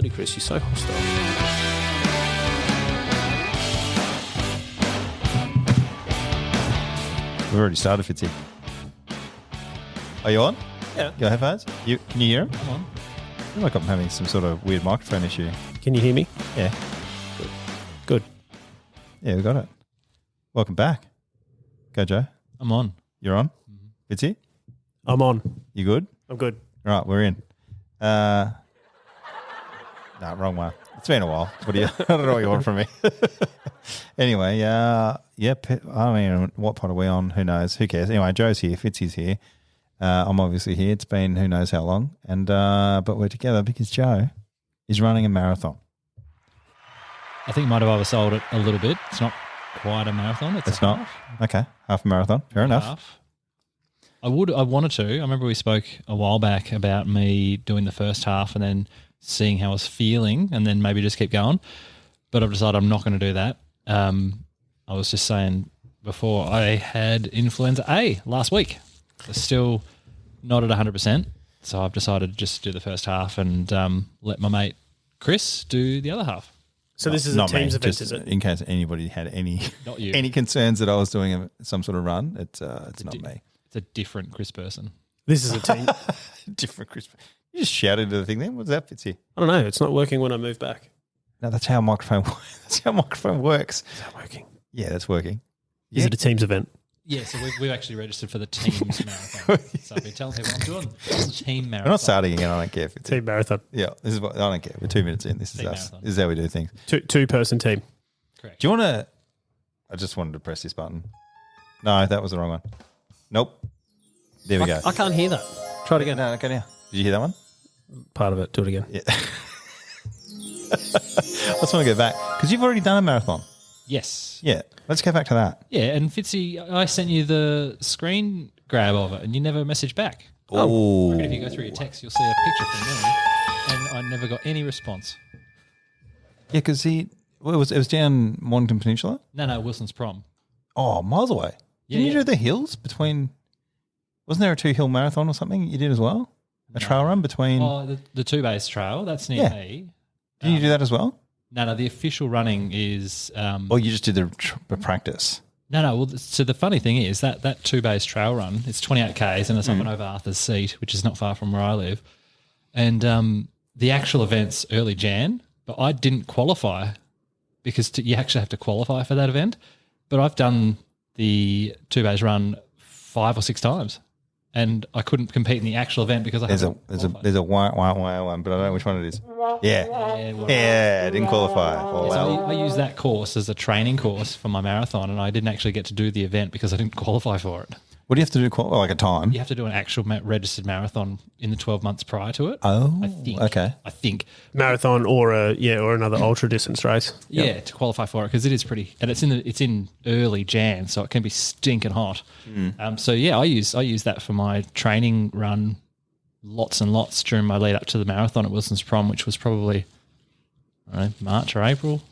Bloody Chris, you're so hostile. We've already started, Fitzy. Are you on? Yeah. Your headphones? Can you hear them? I'm on. I feel like I'm having some sort of weird microphone issue. Can you hear me? Yeah. Good. Yeah, we got it. Welcome back. Go, Joe. I'm on. You're on? Fitzy? I'm on. You good? I'm good. Right, we're in. No, wrong one. It's been a while. What do you? I don't know what you want from me. Anyway, I mean, what pot are we on? Who knows? Who cares? Anyway, Joe's here. Fitzy's here. I'm obviously here. It's been who knows how long, and but we're together because Joe is running a marathon. I think might have oversold it a little bit. It's not quite a marathon. It's not half. Okay. Half a marathon. Fair enough. Half. I wanted to. I remember we spoke a while back about me doing the first half and then seeing how I was feeling and then maybe just keep going. But I've decided I'm not going to do that. I was just saying before, I had Influenza A last week. It's still not at 100%. So I've decided to just do the first half and let my mate Chris do the other half. So this is a team's event, is it? In case anybody had any Not you. any concerns that I was doing some sort of run, it's not me. It's a different Chris person. This is a team. Different Chris. You just shouted into the thing then? What's that, Fitzy? I don't know. It's not working when I move back. No, that's how a microphone works. That's how a microphone works. Is that working? Yeah, that's working. Is it a team's event? Yeah, so we've actually registered for the team's marathon. So I've been telling people I'm doing team marathon. We're not starting again. I don't care. Fitzy. Team marathon. Yeah, this is what I don't care. We're 2 minutes in. This is Team us. marathon. This is how we do things. Two-person team. Correct. Do you want to? I just wanted to press this button. No, that was the wrong one. Nope. There we go. I can't hear that. Try it again. No, okay, now. Did you hear that one? Part of it. Do it again. Yeah. I just want to go back because you've already done a marathon. Yes. Yeah. Let's go back to that. Yeah, and Fitzy, I sent you the screen grab of it and you never messaged back. Oh. I reckon if you go through your text, you'll see a picture from me and I never got any response. Yeah, because it was down Mornington Peninsula. No, Wilson's Prom. Oh, miles away. Yeah, Didn't you yeah. do the hills between? Wasn't there a 2-hill marathon or something you did as well? A trail run between? Oh, the two-base trail, that's near me. Did you do that as well? No, the official running is... Or you just did the practice? No. Well, so the funny thing is that two-base trail run, it's 28 Ks and it's up and over Arthur's Seat, which is not far from where I live. And the actual event's early Jan, but I didn't qualify because you actually have to qualify for that event. But I've done the two-base run 5 or 6 times. And I couldn't compete in the actual event because I There's a one, but I don't know which one it is. Yeah, didn't qualify. Oh, So well. I used that course as a training course for my marathon, and I didn't actually get to do the event because I didn't qualify for it. What do you have to do? Like a time? You have to do an actual registered marathon in the 12 months prior to it. Oh, I think. okay. I think. Marathon or another ultra distance race. Yeah, to qualify for it because it is pretty, and it's in early Jan, so it can be stinking hot. So yeah, I use that for my training run, lots and lots during my lead up to the marathon at Wilson's Prom, which was probably I don't know, March or April.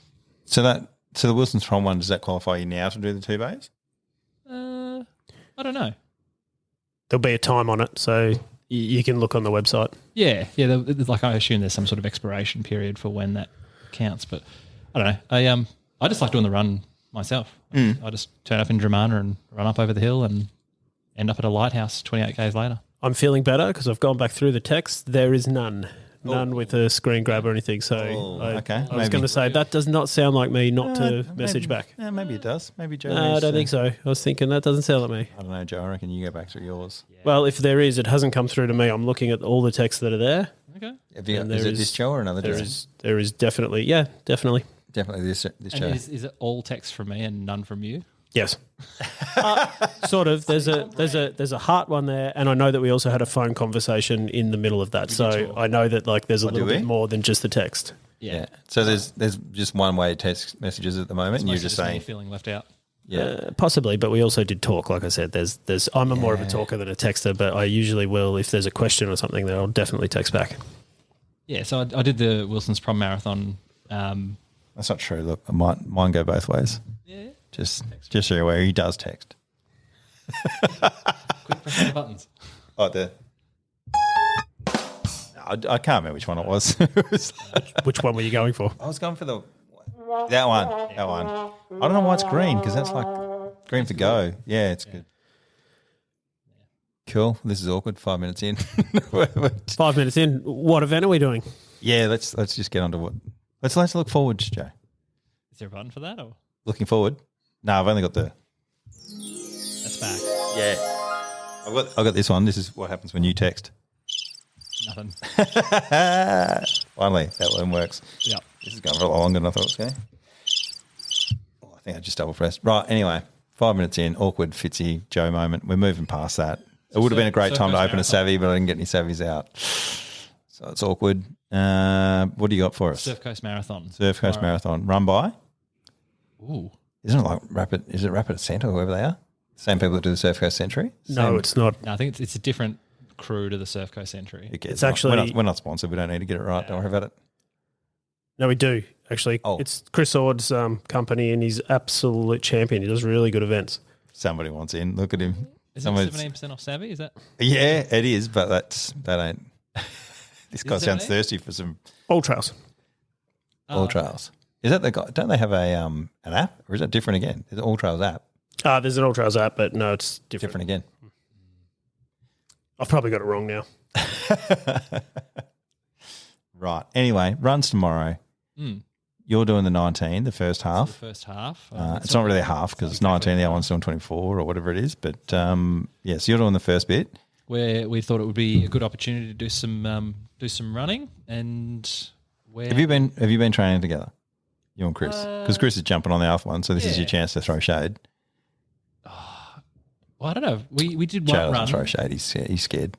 So the Wilson's Prom one, does that qualify you now to do the 2 bays? I don't know. There'll be a time on it, so you can look on the website. Yeah. Like I assume there's some sort of expiration period for when that counts, but I don't know. I just like doing the run myself. I just turn up in Dramana and run up over the hill and end up at a lighthouse 28 Ks later. I'm feeling better because I've gone back through the text. There is none with a screen grab or anything. So okay. I was going to say that does not sound like me not to message back. Yeah, maybe it does. Maybe Joe. No, I don't think so. I was thinking that doesn't sound like me. I don't know, Joe. I reckon you go back through yours. Yeah. Well, if there is, it hasn't come through to me. I'm looking at all the texts that are there. Okay. Is it this Joe or another Joe? There is definitely, definitely. Definitely this And Joe. is it all text from me and none from you? Yes. Sort of. There's a heart one there, and I know that we also had a phone conversation in the middle of that. So I know that there's a little bit more than just the text. Yeah. So there's just one way to text messages at the moment, and you're just saying me feeling left out. Yeah. Possibly, but we also did talk. Like I said, I'm more of a talker than a texter, but I usually will, if there's a question or something, then I'll definitely text back. Yeah, so I did the Wilson's Prom Marathon. That's not true. Look, mine go both ways. Yeah. Just so you're aware, he does text. Quick press on the buttons. Oh, there. I can't remember which one it was. Which one were you going for? I was going for that one. That one. I don't know why it's green because that's like green for go. Yeah, it's good. Cool. This is awkward. 5 minutes in. 5 minutes in. What event are we doing? Yeah, let's just get on to what. Let's look forward, Joe. Is there a button for that? Or Looking forward? No, I've only got the. that's back. Yeah, I've got this one. This is what happens when you text. Nothing. Finally, that one works. Yeah. This is going for a lot longer than I thought it was going. Oh, I think I just double pressed. Right. Anyway, 5 minutes in, awkward Fitzy Joe moment. We're moving past that. It would have been a great time to open a savvy, but I didn't get any savvies out. So it's awkward. What do you got for us? Surf Coast Marathon. Surf Coast Marathon. Run by? Ooh. Isn't it like Rapid? Is it Rapid Centre or whoever they are? Same people that do the Surf Coast Century? No, it's not. No, I think it's a different crew to the Surf Coast Entry. It's actually... We're not sponsored. We don't need to get it right. Don't worry about it. No, we do, actually. Oh. It's Chris Ord's company, and he's absolute champion. He does really good events. Somebody wants in. Look at him. Is it 17% off Savvy? Is that? Yeah, it is, but that ain't. This guy sounds 17? thirsty for some All trails. All Trails. Is that the guy? Don't they have an app, or is that different again? Is it All Trails app? There's an All Trails app, but no, it's different. Different again. I've probably got it wrong now. Right. Anyway, runs tomorrow. You're doing the 19, the first half. The first half. It's not really a half because it's 19. The other one's doing 24 or whatever it is. But so you're doing the first bit. Where we thought it would be a good opportunity to do some running, and where Have you been training together, you and Chris? Because Chris is jumping on the alpha one, so this is your chance to throw shade. Well, I don't know. We did Joe one doesn't run. throw shade. He's scared.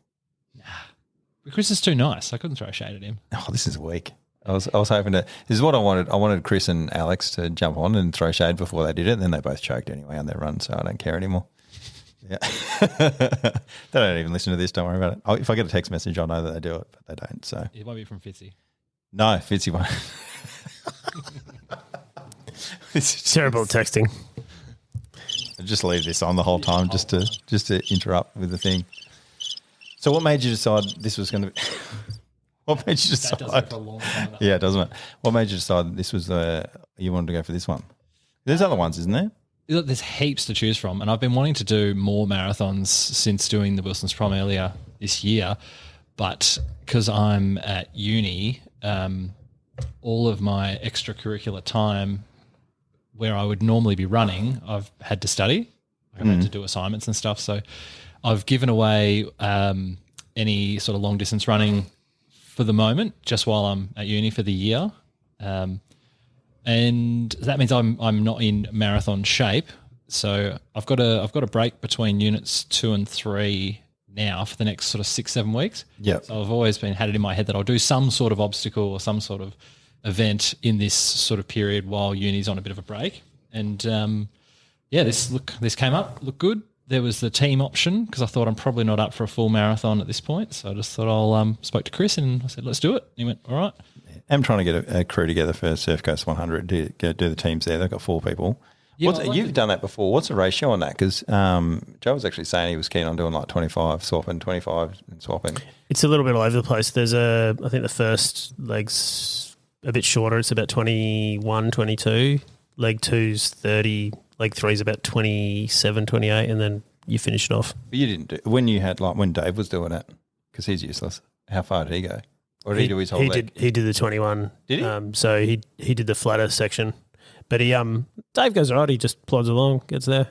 Chris is too nice. I couldn't throw shade at him. Oh, this is weak. I was hoping to. This is what I wanted. I wanted Chris and Alex to jump on and throw shade before they did it. And then they both choked anyway on their run, so I don't care anymore. Yeah, they don't even listen to this. Don't worry about it. If I get a text message, I'll know that they do it, but they don't. So It might be from Fitzy. no, Fitzy won't. Terrible texting. Just leave this on the whole time, just to interrupt with the thing. So, what made you decide this was going to be? What made you decide? That does it for a long time. Yeah, doesn't it? What made you decide this was you wanted to go for this one? There's other ones, isn't there? Look, there's heaps to choose from, and I've been wanting to do more marathons since doing the Wilson's Prom earlier this year, but because I'm at uni, all of my extracurricular time where I would normally be running, I've had to study. I've had to do assignments and stuff, so I've given away any sort of long distance running for the moment, just while I'm at uni for the year. And that means I'm not in marathon shape. So I've got a break between units 2 and 3 now for the next sort of 6-7 weeks. Yeah. So I've always had it in my head that I'll do some sort of obstacle or some sort of event in this sort of period while uni's on a bit of a break. And this came up, looked good. There was the team option because I thought I'm probably not up for a full marathon at this point. So I just thought I'll spoke to Chris and I said, let's do it. And he went, all right. I'm trying to get a crew together for Surf Coast 100 to do the teams there. They've got 4 people. Yeah, You've done that before. What's the ratio on that? Because Joe was actually saying he was keen on doing like 25 swapping, 25 and swapping. It's a little bit all over the place. There's I think the first leg's a bit shorter. It's about 21, 22. Leg 2's 30. Leg 3's about 27, 28, and then you finish it off. But you didn't do when you had when Dave was doing it because he's useless. How far did he go? Or did he do his whole leg? He did the 21. Did he? So he did the flatter section. But Dave goes all right. He just plods along, gets there.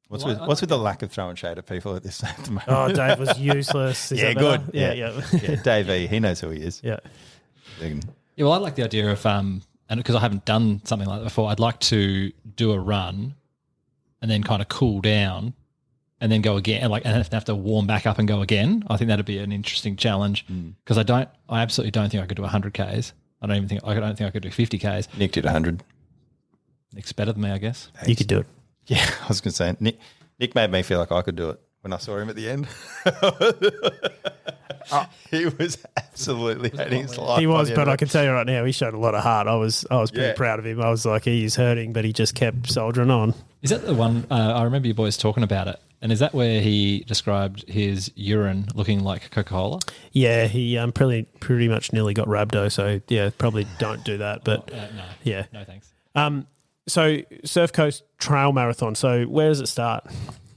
What's with the lack of throwing shade at people at this at the moment? Oh, Dave was useless. Is yeah, that good. better? Yeah. Dave E, he knows who he is. Yeah. Yeah, well, I like the idea of and because I haven't done something like that before, I'd like to do a run and then kind of cool down and then go again, and have to warm back up and go again. I think that'd be an interesting challenge because I absolutely don't think I could do 100 Ks. I don't think I could do 50 Ks. Nick did 100. Nick's better than me, I guess. You could do it. Yeah, I was going to say Nick made me feel like I could do it when I saw him at the end. He was absolutely hating his life. He was, but I can tell you right now, he showed a lot of heart. I was pretty proud of him. I was like, he's hurting, but he just kept soldiering on. Is that the one? I remember you boys talking about it, And is that where he described his urine looking like Coca-Cola? Yeah, he pretty much nearly got rhabdo, so yeah, probably don't do that. But No. yeah. No, thanks. So Surf Coast Trail Marathon, so where does it start?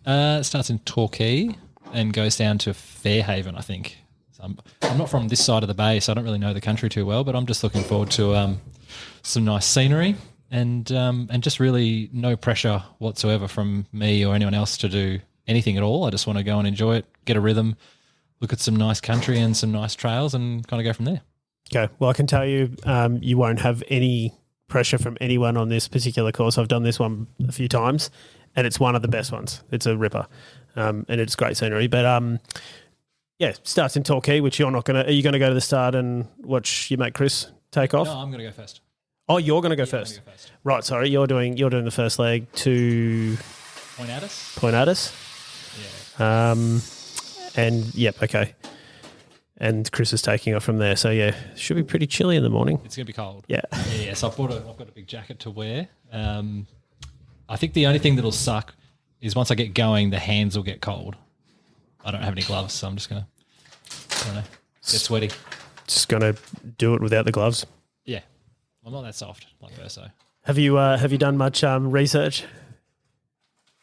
It starts in Torquay and goes down to Fairhaven, I think. So I'm not from this side of the bay, so I don't really know the country too well, but I'm just looking forward to some nice scenery and just really no pressure whatsoever from me or anyone else to do anything at all. I just want to go and enjoy it, get a rhythm, look at some nice country and some nice trails and kind of go from there. Okay. Well, I can tell you you won't have any pressure from anyone on this particular course. I've done this one a few times and it's one of the best ones. It's a ripper and it's great scenery. But yeah, starts in Torquay, which you're not going to – are you going to go to the start and watch your mate Chris take off? No, I'm going to go first. Oh, you're going to go first. Right, sorry. You're doing the first leg to Point Addis. Yeah. And yep, okay. And Chris is taking off from there. So yeah, should be pretty chilly in the morning. It's going to be cold. Yeah. Yeah. So I've got a big jacket to wear. I think the only thing that'll suck is once I get going, the hands will get cold. I don't have any gloves, so I'm just going to get sweaty. Just going to do it without the gloves. Yeah. I'm not that soft like Burso. Have you done much research?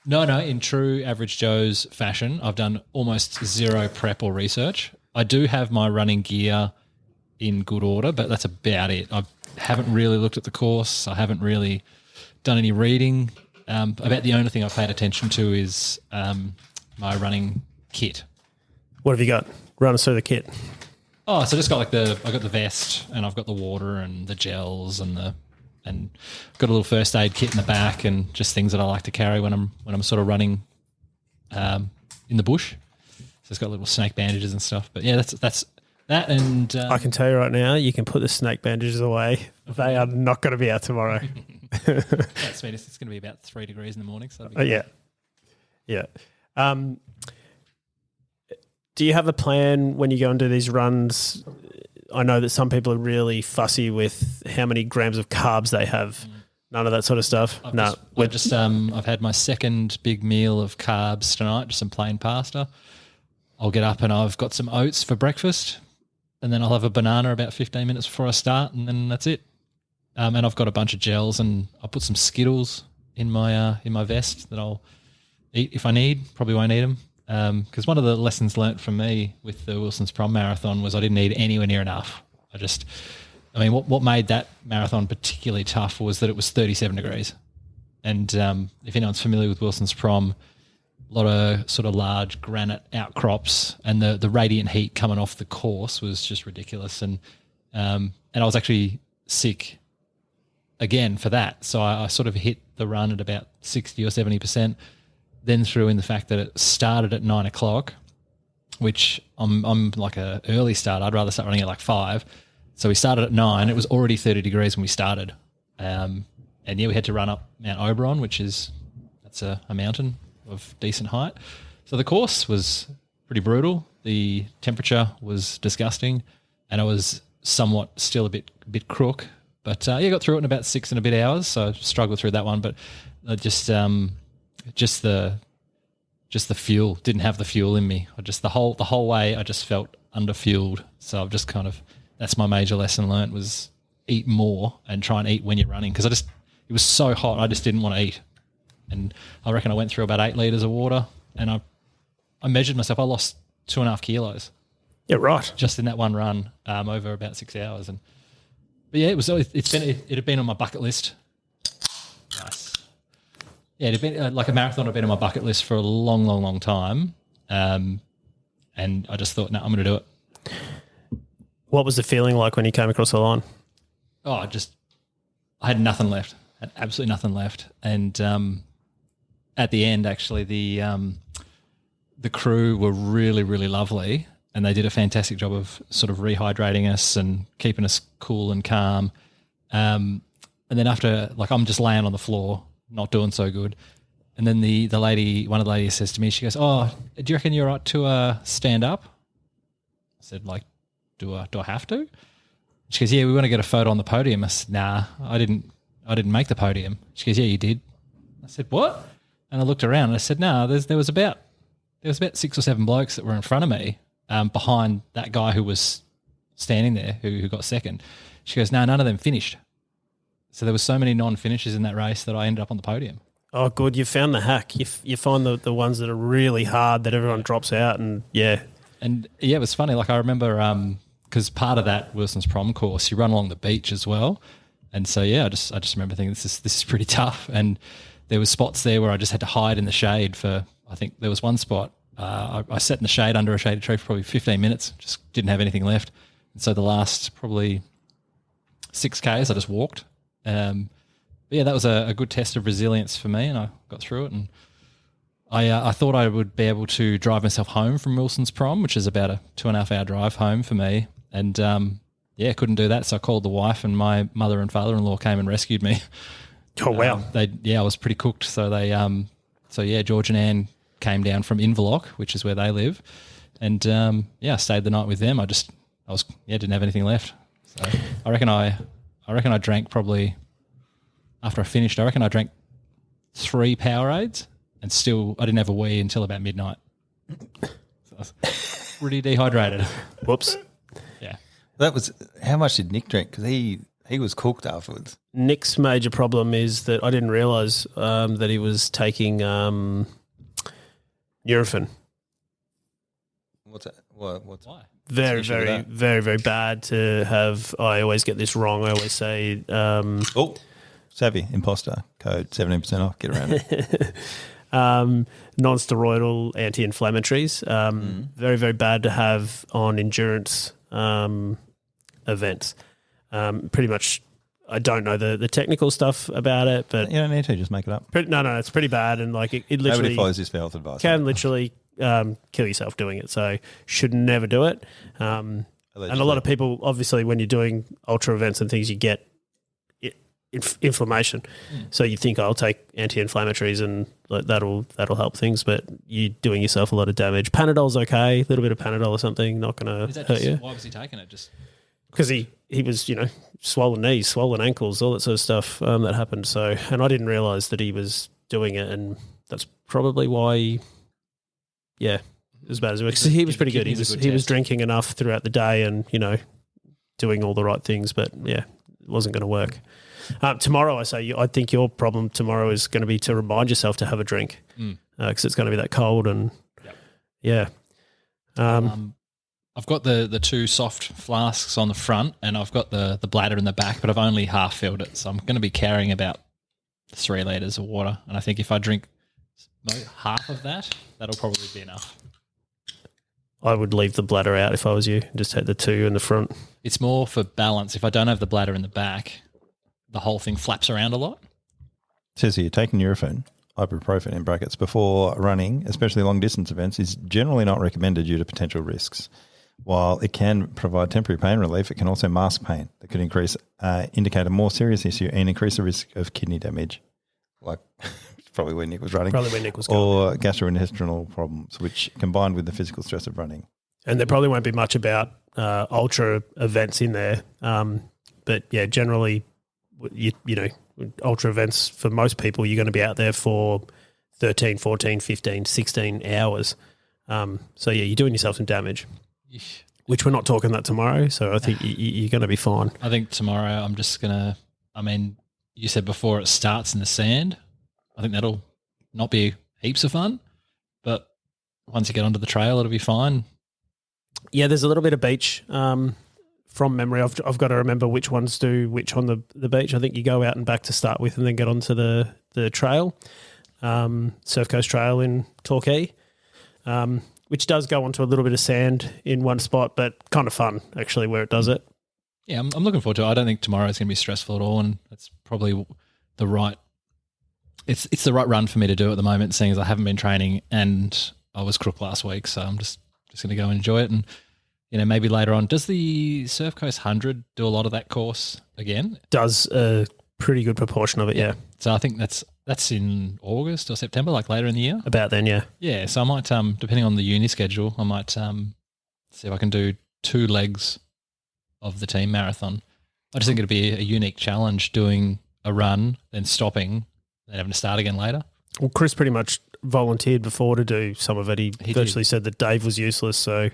No. In true average Joe's fashion, I've done almost zero prep or research. I do have my running gear in good order, but that's about it. I haven't really looked at the course. I haven't really done any reading. About the only thing I've paid attention to is my running kit. What have you got? Run us through the kit. Oh, so I just got I got the vest and I've got the water and the gels and got a little first aid kit in the back and just things that I like to carry when I'm sort of running in the bush. So it's got little snake bandages and stuff. But yeah, that's that. And I can tell you right now, you can put the snake bandages away. They are not going to be out tomorrow. That's sweet. It's going to be about 3 degrees in the morning. So yeah. Do you have a plan when you go and do these runs? I know that some people are really fussy with how many grams of carbs they have. None of that sort of stuff. I've had my second big meal of carbs tonight, just some plain pasta. I'll get up and I've got some oats for breakfast, and then I'll have a banana about 15 minutes before I start, and then that's it. And I've got a bunch of gels, and I'll put some Skittles in my vest that I'll eat if I need. Probably won't eat them. Because one of the lessons learnt from me with the Wilson's Prom Marathon was I didn't eat anywhere near enough. What made that marathon particularly tough was that it was 37 degrees. And if anyone's familiar with Wilson's Prom, a lot of sort of large granite outcrops and the radiant heat coming off the course was just ridiculous. And I was actually sick again for that. So I sort of hit the run at about 60 or 70%. Then threw in the fact that it started at 9 o'clock, which I'm like a early start. I'd rather start running at like 5. So we started at 9. It was already 30 degrees when we started. And yeah, we had to run up Mount Oberon, that's a mountain of decent height. So the course was pretty brutal. The temperature was disgusting, and I was somewhat still a bit crook. But yeah, got through it in about 6 and a bit hours. So I struggled through that one, but just the fuel, didn't have the fuel in me. The whole way I just felt underfueled. So I've just that's my major lesson learnt was eat more and try and eat when you're running, because it was so hot I just didn't want to eat. And I reckon I went through about 8 litres of water, and I measured myself. I lost 2.5 kilos. Yeah, right. Just in that one run over about 6 hours. But yeah, it had been on my bucket list. Nice. Yeah, it had been like a marathon had been on my bucket list for a long, long, long time. And I just thought, no, I'm going to do it. What was the feeling like when you came across the line? Oh, I had nothing left. I had absolutely nothing left. And at the end, actually, the crew were really, really lovely, and they did a fantastic job of sort of rehydrating us and keeping us cool and calm. And then after, I'm just laying on the floor, not doing so good. And then one of the ladies says to me, she goes, "Oh, do you reckon you're right to stand up?" I said, do I have to? She goes, "Yeah, we want to get a photo on the podium." I said, "Nah, I didn't make the podium." She goes, "Yeah, you did." I said, "What?" And I looked around and I said, "No, there was about there was about 6 or 7 blokes that were in front of me, behind that guy who was standing there who got second. She goes, no, none of them finished. So there was so many non-finishers in that race that I ended up on the podium. Oh, good. You found the hack. You find the ones that are really hard that everyone drops out, and yeah. And yeah, it was funny. Like I remember, because part of that Wilson's Prom course, you run along the beach as well. And so, yeah, I just remember thinking this is pretty tough. And there was spots there where I just had to hide in the shade for, I think there was one spot, I sat in the shade under a shaded tree for probably 15 minutes, just didn't have anything left. And so the last probably 6Ks, I just walked. But yeah, that was a good test of resilience for me, and I got through it. And I thought I would be able to drive myself home from Wilson's Prom, which is about a 2.5 hour drive home for me. And yeah, couldn't do that. So I called the wife, and my mother and father-in-law came and rescued me. Oh, wow. I was pretty cooked. So George and Anne came down from Inverloch, which is where they live. And I stayed the night with them. Didn't have anything left. So I reckon I drank probably, after I finished, I drank 3 Powerades, and still I didn't have a wee until about midnight. So I was pretty dehydrated. Whoops. Yeah. That was, how much did Nick drink? Because he was cooked afterwards. Nick's major problem is that I didn't realise that he was taking Nurofen. What's that? What's Why? Very, very, very, very bad to have. I always get this wrong. I always say... Savvy, imposter, code 17% off, get around it. Non-steroidal anti-inflammatories. Very, very bad to have on endurance events. Pretty much, I don't know the technical stuff about it, but... You don't need to, just make it up. No, it's pretty bad, and like it literally... Nobody follows this for health advice. Can literally kill yourself doing it, so should never do it. And a lot of people, obviously, when you're doing ultra events and things, you get inflammation. So you think, I'll take anti-inflammatories and like, that'll help things, but you're doing yourself a lot of damage. Panadol's okay, a little bit of Panadol or something, not going to hurt you. Why was he taking it? Just because he was, swollen knees, swollen ankles, all that sort of stuff that happened. So, and I didn't realise that he was doing it, and that's probably why. As bad as it was. He was pretty good. He was drinking enough throughout the day, and doing all the right things, but yeah, it wasn't going to work. Tomorrow, I think your problem tomorrow is going to be to remind yourself to have a drink because it's going to be that cold, and I've got the 2 soft flasks on the front, and I've got the bladder in the back, but I've only half filled it, so I'm going to be carrying about 3 litres of water, and I think if I drink half of that, that'll probably be enough. I would leave the bladder out if I was you, and just take the 2 in the front. It's more for balance. If I don't have the bladder in the back, the whole thing flaps around a lot. It says here, taking Nurofen, ibuprofen in brackets, before running, especially long-distance events, is generally not recommended due to potential risks. While it can provide temporary pain relief, it can also mask pain that could indicate a more serious issue and increase the risk of kidney damage. Like, probably where Nick was running. Probably where Nick was going. Or gastrointestinal problems, which combined with the physical stress of running. And there probably won't be much about ultra events in there. But yeah, generally, ultra events, for most people, you're going to be out there for 13, 14, 15, 16 hours. So yeah, you're doing yourself some damage, which we're not talking that tomorrow. So I think you're going to be fine. I think tomorrow I'm just going to, you said before it starts in the sand. I think that'll not be heaps of fun, but once you get onto the trail, it'll be fine. Yeah, there's a little bit of beach. From memory, I've got to remember which ones do which on the beach. I think you go out and back to start with, and then get onto the trail, Surf Coast Trail in Torquay, which does go onto a little bit of sand in one spot, but kind of fun actually where it does it. Yeah, I'm looking forward to it. I don't think tomorrow is going to be stressful at all, and it's probably the right. It's the right run for me to do at the moment, seeing as I haven't been training and I was crook last week, so I'm just going to go and enjoy it, and maybe later on. Does the Surf Coast 100 do a lot of that course again? Does a pretty good proportion of it, yeah. So I think that's in August or September, like later in the year. About then, yeah. Yeah, so I might, depending on the uni schedule, I might see if I can do 2 legs of the team marathon. I just think it'd be a unique challenge doing a run, then stopping, then having to start again later. Well, Chris pretty much volunteered before to do some of it. He virtually said that Dave was useless, so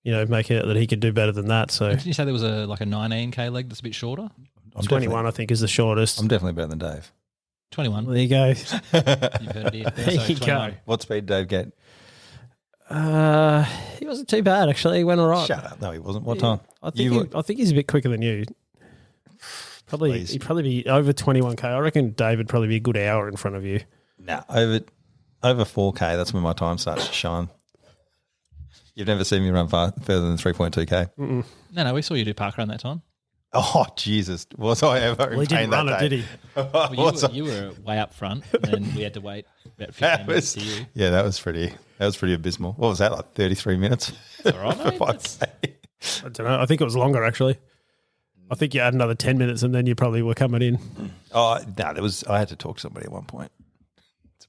make it that he could do better than that. So Didn't you say there was a 19K leg that's a bit shorter? 21, I think, is the shortest. I'm definitely better than Dave. 21. There you go. You've heard it here. There you go. 21. What speed did Dave get? He wasn't too bad, actually. He went all right. Shut up. No, he wasn't. What time? I think he's a bit quicker than you. He'd probably be over 21K. I reckon Dave would probably be a good hour in front of you. Nah, over 4K, that's when my time starts to shine. You've never seen me run further than 3.2K? No, we saw you do parkrun that time. Oh, Jesus. Was I ever in He pain didn't that run it, day? did he? Well, you were way up front, and then we had to wait about 15 minutes to you. Yeah, that was pretty abysmal. What was that, like 33 minutes? All right, mate. For 5K? I don't know. I think it was longer, actually. I think you had another 10 minutes and then you probably were coming in. Oh, no, I had to talk to somebody at one point.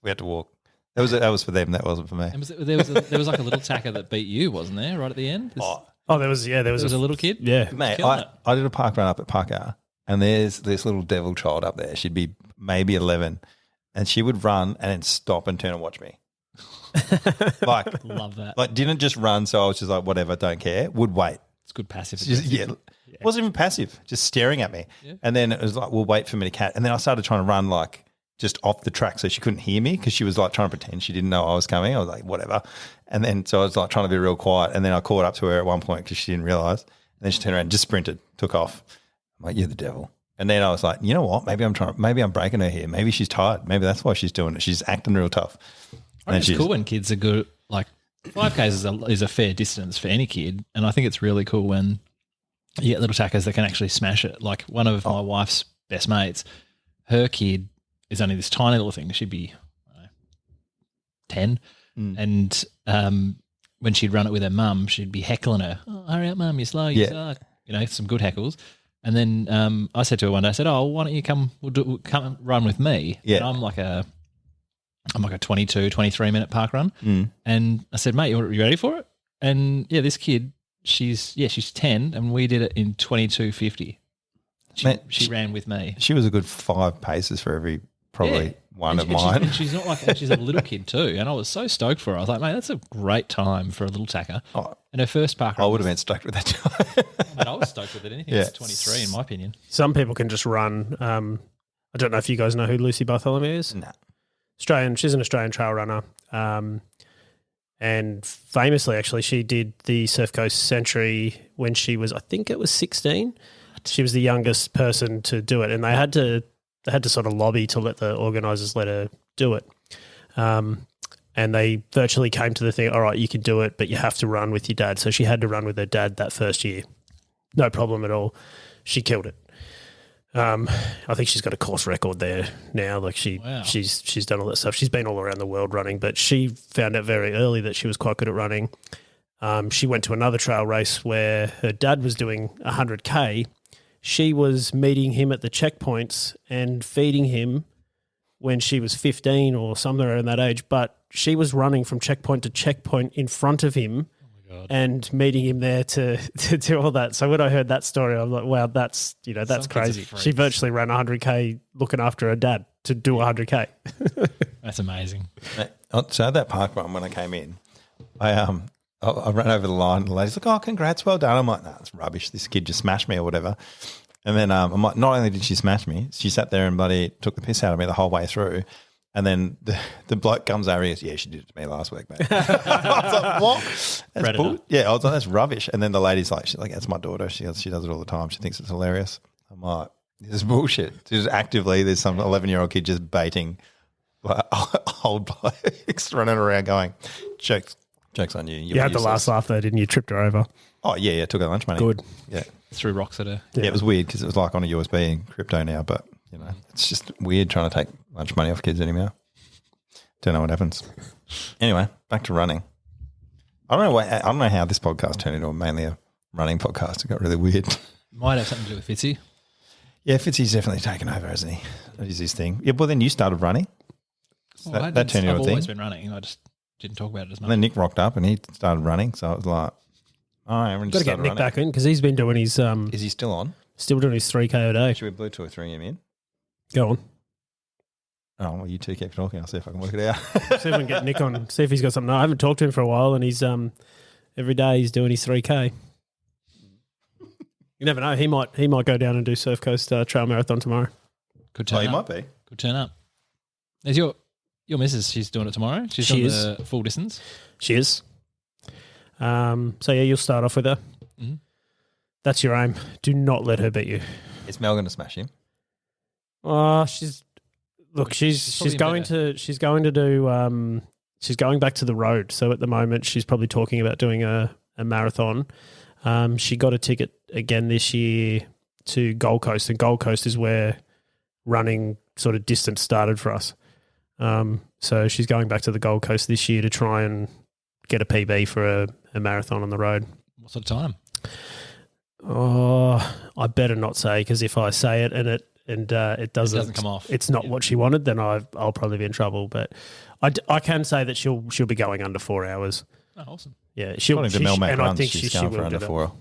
We had to walk. That was for them. That wasn't for me. And there was like a little tacker that beat you, wasn't there, right at the end? There was a little kid? Yeah. Mate, I did a park run up at Parker, and there's this little devil child up there. She'd be maybe 11, and she would run and then stop and turn and watch me. Love that. Like, didn't just run, so I was just like, whatever, don't care. Would wait. It's good passive. It wasn't even passive, just staring at me. Yeah. And then it was like, we'll wait for me to catch. And then I started trying to run like just off the track so she couldn't hear me because she was like trying to pretend she didn't know I was coming. I was like, whatever. And then so I was like trying to be real quiet. And then I caught up to her at one point because she didn't realise. And then she turned around and just sprinted, took off. I'm like, you're the devil. And then I was like, you know what? Maybe I'm breaking her here. Maybe she's tired. Maybe that's why she's doing it. She's acting real tough. I think it's cool when kids are good. Like 5Ks is a fair distance for any kid. And I think it's really cool when you get little tackers that can actually smash it. Like one of my wife's best mates, her kid is only this tiny little thing. She'd be 10. And when she'd run it with her mum, she'd be heckling her. Oh, hurry up, mum, you're slow, you suck. Some good heckles. And then I said to her one day, I said, oh, why don't you come and run with me? Yeah. And I'm like a 22, 23-minute park run. And I said, mate, you ready for it? And yeah, this kid, she's 10 and we did it in 22:50. She ran with me. She was a good 5 paces for every one of mine. And she's not like she's a little kid too. And I was so stoked for her. I was like, mate, that's a great time for a little tacker. Oh, and her first park run. I would have been stoked with that time. But I was stoked with it. Anything that's 23 in my opinion. Some people can just run. I don't know if you guys know who Lucy Bartholomew is. No. She's an Australian trail runner. And famously, actually, she did the Surf Coast Century when she was, I think it was 16. She was the youngest person to do it, and they had to sort of lobby to let the organisers let her do it. And they virtually came to the thing, all right, you can do it, but you have to run with your dad. So she had to run with her dad that first year. No problem at all. She killed it. I think she's got a course record there now. Like she's done all that stuff. She's been all around the world running, but she found out very early that she was quite good at running. She went to another trail race where her dad was doing 100K. She was meeting him at the checkpoints and feeding him when she was 15 or somewhere in that age, but she was running from checkpoint to checkpoint in front of him. And meeting him there to do all that. So when I heard that story, I was like, wow, that's crazy. She virtually ran 100K looking after her dad to do 100K. That's amazing. So at that park run when I came in, I ran over the line and the lady's like, oh, congrats, well done. I'm like, no, it's rubbish. This kid just smashed me or whatever. And then I'm like, not only did she smash me, she sat there and bloody took the piss out of me the whole way through. And then the bloke comes over and he goes, yeah, she did it to me last week, mate. I was like, what? That's bull. Yeah, I was like, that's rubbish. And then the lady's like, that's my daughter. She does it all the time. She thinks it's hilarious. I'm like, this is bullshit. Just actively, there's some 11-year-old kid just baiting like, old blokes running around going, joke's on you. You had the last laugh though, didn't you? Tripped her over. Oh, yeah, took her lunch money. Good. Yeah. Threw rocks at her. Yeah, it was weird because it was like on a USB in crypto now, but it's just weird trying to take lunch money off kids anymore. Don't know what happens. Anyway, back to running. I don't know how this podcast turned into mainly a running podcast. It got really weird. Might have something to do with Fitzy. Yeah, Fitzy's definitely taken over, hasn't he? That is his thing. Yeah, well, then you started running. So that turned into a thing. I've always been running. I just didn't talk about it as much. And then Nick rocked up and he started running. So it was like, everyone just started running. Got to get Nick back in because he's been doing his... is he still on? Still doing his 3K a day. Should we Bluetooth ring him in? Go on. Oh, well, you two keep talking. I'll see if I can work it out. See if we can get Nick on. See if he's got something. No, I haven't talked to him for a while, and he's every day he's doing his 3K. You never know. He might go down and do Surf Coast Trail Marathon tomorrow. Could turn Oh, he up. might be. Could turn up. Is your missus? She's doing it tomorrow. She's She doing is. the full distance. She is. So yeah, you'll start off with her. Mhm. That's your aim. Do not let her beat you. Is Mel going to smash him? She's going probably to do she's going back to the road. So at the moment she's probably talking about doing a marathon. She got a ticket again this year to Gold Coast, and Gold Coast is where running sort of distance started for us. So she's going back to the Gold Coast this year to try and get a PB for a marathon on the road. What sort of time? Oh, I better not say, because if I say it and it doesn't come off. it's not what she wanted, then I'll probably be in trouble. But I can say that she'll be going under 4 hours. Oh, awesome. Yeah, she'll. According to Mel Mac and I runs, think she's she going for will under do 4.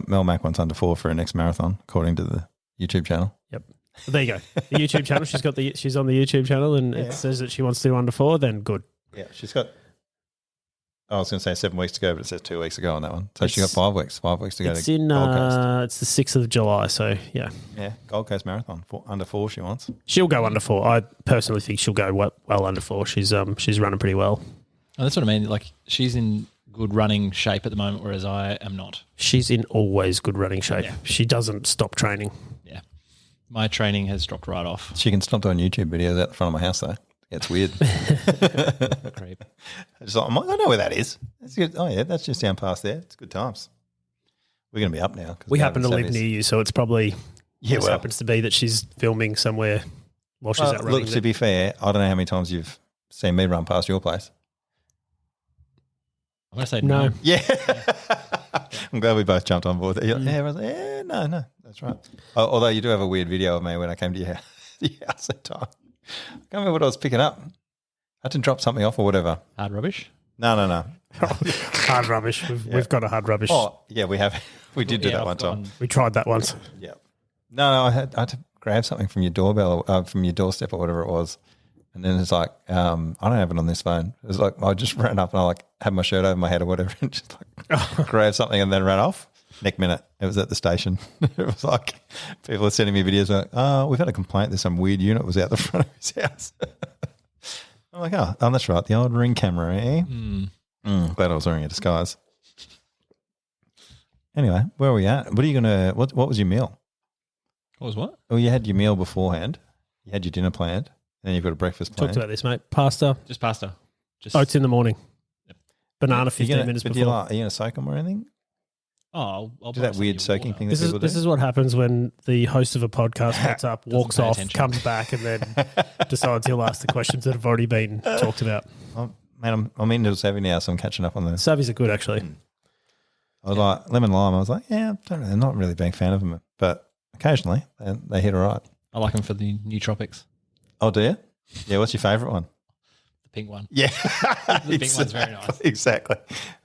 Mel Mac wants under 4 for her next marathon, according to the YouTube channel. Yep. Well, there you go. The YouTube channel. She's on the YouTube channel, and it says that she wants to do under 4. Then good. Yeah, she's got. I was going to say 7 weeks to go, but it says 2 weeks to go on that one. So she got 5 weeks. 5 weeks to go It's to in. Gold Coast. It's the 6th of July. So yeah, Yeah, Gold Coast Marathon. Under 4 she wants. she'll go under 4. I personally think she'll go well under 4. She's running pretty well. Oh, that's what I mean. Like, she's in good running shape at the moment, whereas I am not. She's in always good running shape. Yeah. She doesn't stop training. Yeah. My training has dropped right off. She can stop doing YouTube videos out the front of my house, though. It's weird. Creep. It's like, I know where that is. That's good. Oh, yeah, that's just down past there. It's good times. We're going to be up now. 'cause We now happen the to live Saturdays- near you, so it's probably Yeah, happens to be that she's filming somewhere while she's out running. look, to be fair, I don't know how many times you've seen me run past your place. I'm going to say No. no. Yeah. I'm glad we both jumped on board. Yeah, everyone's like, no, that's right. Although you do have a weird video of me when I came to your house that time. I can't remember what I was picking up. I had to drop something off or whatever. Hard rubbish. No. Hard rubbish. We've got a hard rubbish. Oh, yeah, we have. We did do Yeah, that I've one time. gone- We tried that once. Yeah. No, I had to grab something from your doorbell, from your doorstep or whatever it was. And then it's like, I don't have it on this phone. It was like, I just ran up and I like had my shirt over my head or whatever and just like grabbed something and then ran off. Next minute, it was at the station. It was like, people are sending me videos like, oh, we've had a complaint. There's some weird unit was out the front of his house. I'm like, oh, that's right. The old Ring camera, eh? Glad I was wearing a disguise. Anyway, where are we at? What are you going to, what was your meal? What was what? Well, you had your meal beforehand. You had your dinner planned. And then you've got a breakfast planned. Talked about this, mate. Pasta, Just pasta. Just oats in the morning. Banana Are 15 minutes but before. are you going to soak them or anything? I'll Do that weird soaking thing that This people do? is what happens when the host of a podcast gets up, walks pay off, attention. comes back, and then decides he'll ask the questions that have already been talked about. Oh, man, I'm into savvy now, so I'm catching up on this. Savies are good, actually. I was like, lemon lime. I was like, yeah, I'm not really a big fan of them, but occasionally they hit all right. I like them for the new tropics. Oh, do you? Yeah, what's your favourite one? The pink one. Yeah. The pink one's very nice. Exactly.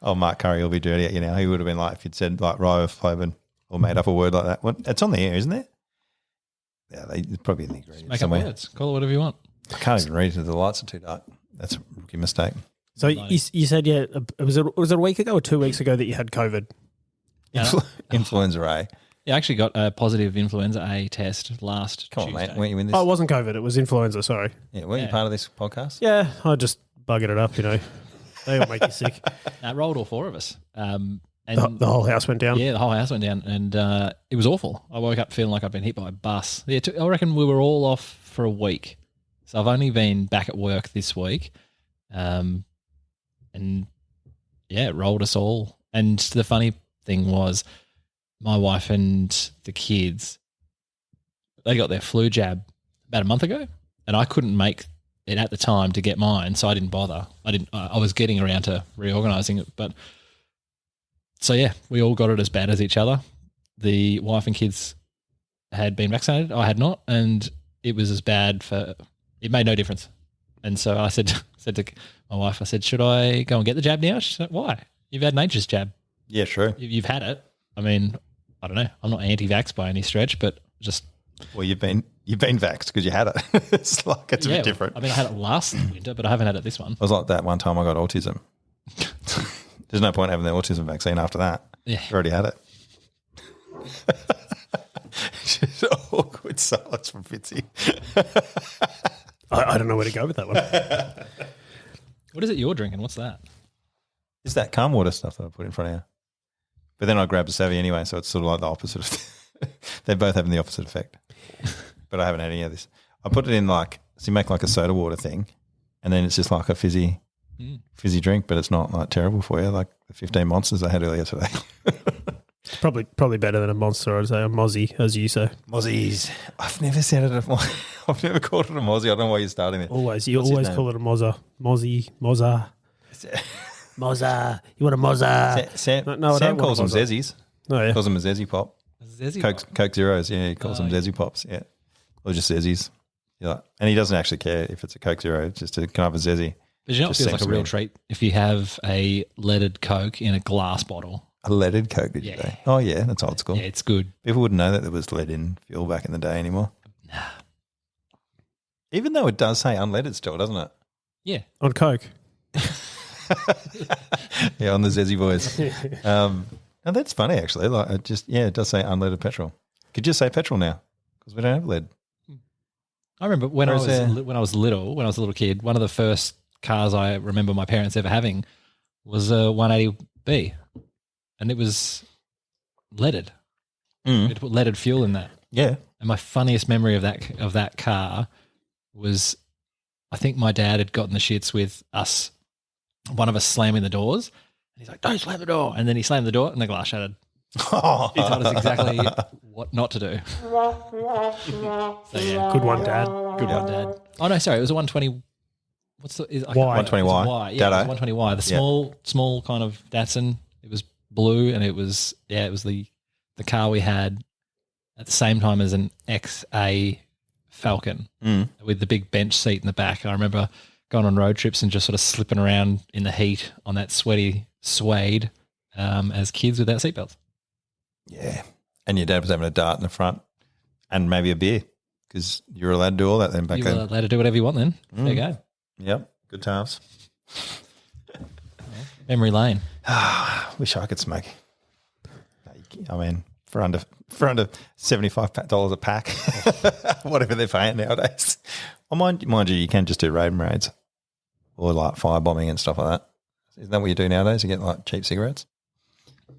Oh, Mark Curry will be dirty at you now. He would have been like, if you'd said like riboflavin or made up a word like that. Well, it's on the air, isn't it? Yeah, it's probably in the ingredients Make somewhere. up words. Call it whatever you want. I can't even read it. The lights are too dark. That's a rookie mistake. So you said, yeah, was it a week ago or 2 weeks ago that you had COVID? Yeah. Influenza A. Yeah, I actually got a positive influenza A test last Come on, Tuesday. mate. Weren't you in this? Oh, it wasn't COVID. It was influenza, sorry. Yeah, weren't you Yeah. part of this podcast? Yeah, I just buggered it up, you know. They all make you sick. That rolled all four of us. And The whole house went down. yeah, the whole house went down, and it was awful. I woke up feeling like I'd been hit by a bus. Yeah, I reckon we were all off for a week. So I've only been back at work this week. And yeah, it rolled us all. And the funny thing was my wife and the kids, they got their flu jab about a month ago, and I couldn't make it at the time to get mine, so I didn't bother. I was getting around to reorganising it, but so yeah, we all got it as bad as each other. The wife and kids had been vaccinated, I had not, and it was as bad it made no difference. And so I said to my wife, I said, should I go and get the jab now? She said, why? You've had nature's jab. Yeah, true. You've had it. I mean, I don't know. I'm not anti-vax by any stretch, but just Well, you've been You've been vaxxed because you had it. It's like it's a bit different. I mean, I had it last winter, but I haven't had it this one. It was like that one time I got autism. There's no point having the autism vaccine after that. Yeah. You already had it. Just awkward silence from Fitzy. I don't know where to go with that one. What is it you're drinking? What's that? It's that calm water stuff that I put in front of you. But then I grabbed a Savvy anyway, so it's sort of like the opposite. They're both having the opposite effect. But I haven't had any of this. I put it in so you make like a soda water thing, and then it's just like a fizzy drink, but it's not like terrible for you, like the 15 Monsters I had earlier today. It's probably better than a Monster, I'd say, a Mozzie, as you say. Mozzies. I've never said it. I've never called it a Mozzie. I don't know why you're starting it. You always call it a Mozza. Mozzie, Mozza. Mozza. You want a Mozza? Sam calls them Zezzies. Oh, yeah. Calls them a Zezzy Pop. Coke Zeros, yeah. He calls them Zezzy Pops, yeah. Or just Zezzies. And he doesn't actually care if it's a Coke Zero, just to come up with Zezzy. But you know, it feels like a real treat if you have a leaded Coke in a glass bottle. A leaded Coke, did you say? Oh, yeah, that's old school. Yeah, it's good. People wouldn't know that there was lead in fuel back in the day anymore. Nah. Even though it does say unleaded still, doesn't it? Yeah. On Coke. Yeah, on the Zezzy boys. And that's funny, actually. It does say unleaded petrol. Could just say petrol now because we don't have lead. I remember when I was a little kid, one of the first cars I remember my parents ever having was a 180B, and it was leaded. It put leaded fuel in that. Yeah. And my funniest memory of that car was, I think my dad had gotten the shits with one of us slamming the doors. And he's like, "Don't slam the door!" And then he slammed the door, and the glass shattered. He told us exactly what not to do. So yeah, Good one, Dad. Good one, Dad. Oh no, sorry, it was a 120. What's the 120Y? Yeah, it was 120Y. The small kind of Datsun. It was blue, and it was the car we had at the same time as an XA Falcon with the big bench seat in the back. I remember going on road trips and just sort of slipping around in the heat on that sweaty suede as kids without seatbelts. Yeah. And your dad was having a dart in the front and maybe a beer because you were allowed to do all that then back then. You were allowed to do whatever you want then. There you go. Yep. Good times. Memory lane. Wish I could smoke. I mean, for under $75 a pack, whatever they're paying nowadays. Well, mind you, you can just do road raids or like firebombing and stuff like that. Isn't that what you do nowadays? You get like cheap cigarettes?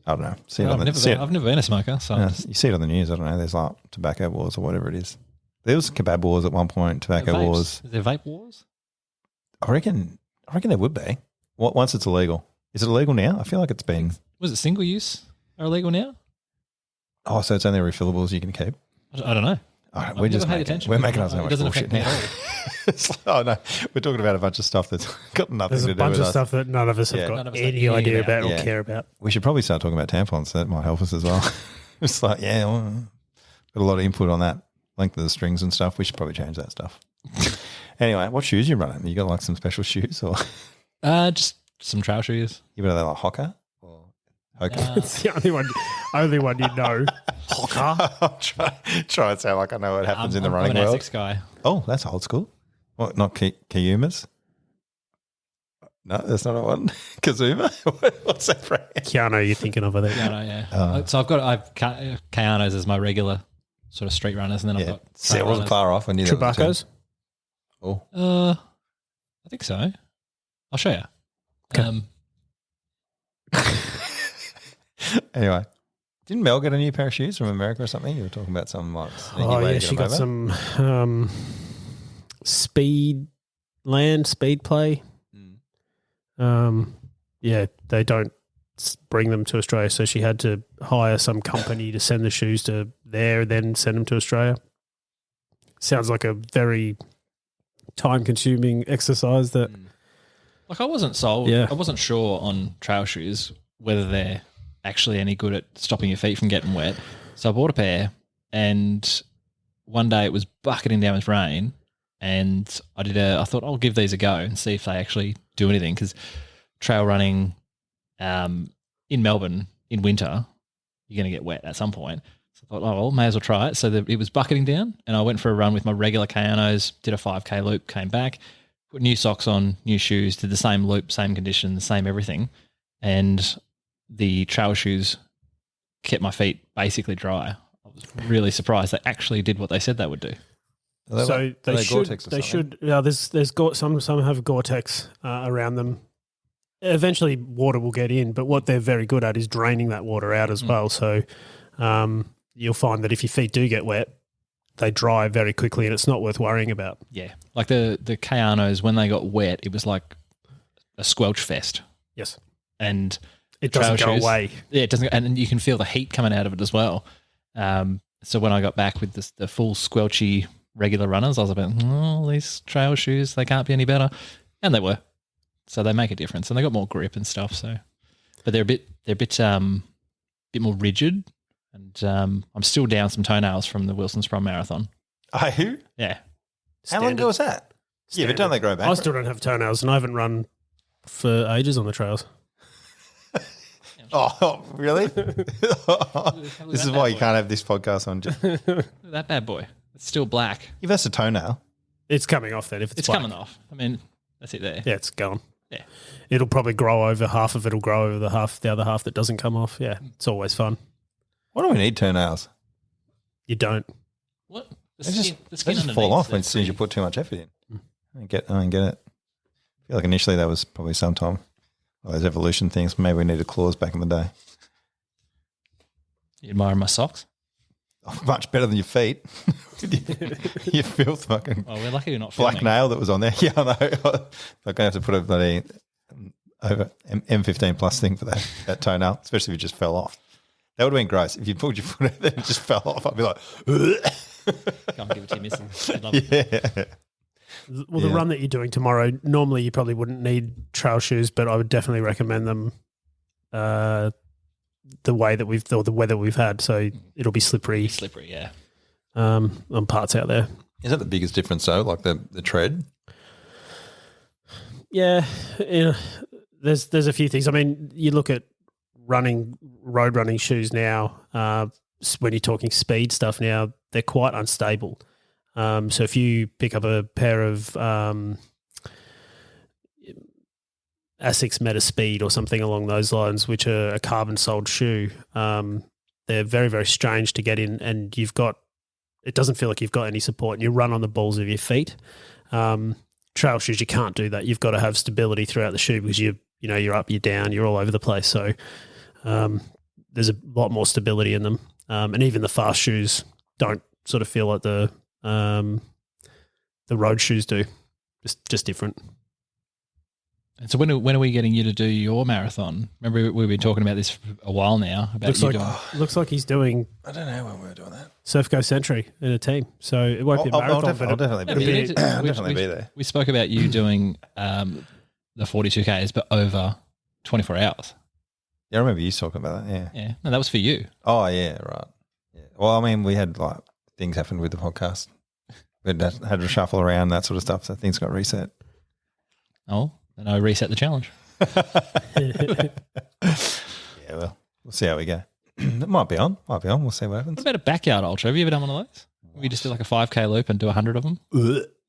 I don't know. I've never been a smoker. So you see it on the news. I don't know. There's like tobacco wars or whatever it is. There was kebab wars at one point, tobacco wars. Is there vape wars? I reckon there would be. Once it's illegal. Is it illegal now? I feel like it's been. Was it single use are illegal now? Oh, so it's only refillables you can keep? I don't know. We're making us so much bullshit now. Oh no, we're talking about a bunch of stuff that's got nothing to do with us. There's a bunch of stuff that none of us have got any idea about or care about. We should probably start talking about tampons. So that might help us as well. It's like, got a lot of input on that, length of the strings and stuff. We should probably change that stuff. Anyway, what shoes you running? You got like some special shoes or? Just some trail shoes. You better like Hoka or Hoka? It's the only one you know. Hoka. I'll try and sound like I know what happens in the running I'm an world. Asics guy. Oh, that's old school. What? Not Kiyumas? No, that's not a one. Kazuma? What's that brand? Keanu, you're thinking of, I think. Keanu, yeah. So I've Keanu's as my regular sort of street runners, and then I've got. So it wasn't far off. I knew Chewbacca's? Oh. I think so. I'll show you. Okay. Anyway, didn't Mel get a new pair of shoes from America or something? You were talking about some like. She got some speed play. They don't bring them to Australia, so she had to hire some company to send the shoes to there, then send them to Australia. Sounds like a very time-consuming exercise. That, like, I wasn't sold. Yeah. I wasn't sure on trail shoes whether they're actually any good at stopping your feet from getting wet. So I bought a pair, and one day it was bucketing down with rain, and I thought I'll give these a go and see if they actually do anything, because trail running in Melbourne in winter, you're going to get wet at some point. So I thought, oh, well, may as well try it. So it was bucketing down, and I went for a run with my regular Kayanos, did a 5K loop, came back, put new socks on, new shoes, did the same loop, same conditions, same everything. And the trail shoes kept my feet basically dry. I was really surprised they actually did what they said they would do. So they should. Some have Gore-Tex around them. Eventually, water will get in, but what they're very good at is draining that water out as well. So you'll find that if your feet do get wet, they dry very quickly, and it's not worth worrying about. Yeah, like the Kayanos, when they got wet, it was like a squelch fest. Yes, and it doesn't go away. Yeah, it doesn't, and you can feel the heat coming out of it as well. So when I got back with the full squelchy regular runners, I was like, oh, these trail shoes, they can't be any better. And they were. So they make a difference, and they got more grip and stuff. So, but they're a bit more rigid, and I'm still down some toenails from the Wilson's Prom Marathon. Are you? Yeah. How long ago was that? Standard. Yeah, but don't they grow back? I still don't have toenails, and I haven't run for ages on the trails. Oh, really? This is why you can't have this podcast on. That bad boy. It's still black. If that's a toenail. It's coming off then. If it's black. Coming off. I mean, that's it there. Yeah, it's gone. Yeah. It'll probably grow over. Half of it will grow over the other half that doesn't come off. Yeah, it's always fun. Why do we need toenails? You don't. What? They just fall off as soon as you put too much effort in. I don't get it. I feel like initially that was probably sometime. Those evolution things. Maybe we needed claws back in the day. You admire my socks? Oh, much better than your feet. Your filth fucking. Oh, we're lucky you're not black filming. nail that was on there. Yeah, I know. I'm going to have to put a bloody over M15 plus thing for that toenail, especially if it just fell off. That would have been gross. If you pulled your foot out there and it just fell off, I'd be like, Come give it to your missus. They'd love it. yeah. Well, the run that you're doing tomorrow, normally you probably wouldn't need trail shoes, but I would definitely recommend them the weather we've had. So it'll be slippery. Slippery, yeah. On parts out there. Is that the biggest difference though, like the tread? Yeah. There's a few things. I mean, you look at road running shoes now, when you're talking speed stuff now, they're quite unstable. So if you pick up a pair of Asics Meta Speed or something along those lines, which are a carbon-soled shoe, they're very, very strange to get in, and it doesn't feel like you've got any support, and you run on the balls of your feet. Trail shoes, you can't do that. You've got to have stability throughout the shoe because you're up, you're down, you're all over the place. So there's a lot more stability in them, and even the fast shoes don't sort of feel like the road shoes do, just different. And so when are we getting you to do your marathon? Remember we've been talking about this for a while now. Looks like he's doing. I don't know when we're doing that. Surf Go Century in a team, so it won't be a marathon. I'll definitely be there. We spoke about you doing the 42Ks, but over 24 hours. Yeah, I remember you talking about that. Yeah, yeah. No, that was for you. Oh yeah, right. Yeah. Well, I mean, we had like things happened with the podcast. We had to shuffle around, that sort of stuff, so things got reset. Oh, then I reset the challenge. Yeah, well, we'll see how we go. It might be on. We'll see what happens. What about a backyard ultra? Have you ever done one of those? We just do like a 5K loop and do 100 of them?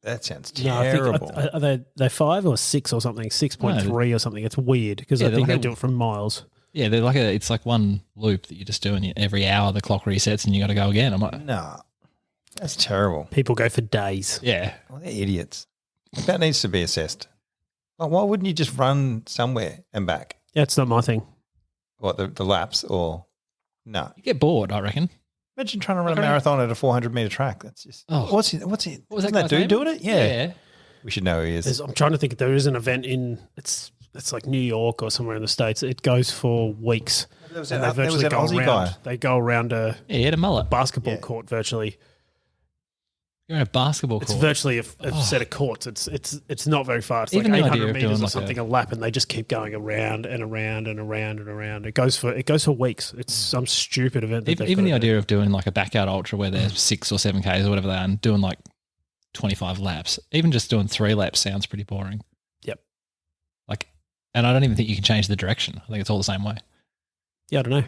That sounds terrible. No, I think, are they 5 or 6 or something? 6.3 or something. It's weird because I think they do it from miles. Yeah, it's like one loop that you just do, and every hour the clock resets and you got to go again. I'm like, nah, that's terrible. People go for days. Yeah, well, they're idiots. That needs to be assessed. Like, why wouldn't you just run somewhere and back? Yeah, it's not my thing. What, the laps or no? You get bored, I reckon. Imagine trying to run a marathon at a 400-meter track. That's just what's it? What was that dude doing it? Yeah. We should know who he is. I'm trying to think if there is an event in it's like New York or somewhere in the States. It goes for weeks. There was an Aussie guy. They go around he had a mullet. Basketball court virtually. You're in a basketball court. It's virtually a set of courts. It's not very far. It's even like the 800 idea of meters doing or like something a lap, and they just keep going around and around and around and around. It goes for weeks. It's some stupid event. Even the idea of doing like a backyard ultra where there's 6 or 7Ks or whatever they are, and doing like 25 laps. Even just doing 3 laps sounds pretty boring. Yep. And I don't even think you can change the direction. I think it's all the same way. Yeah, I don't know.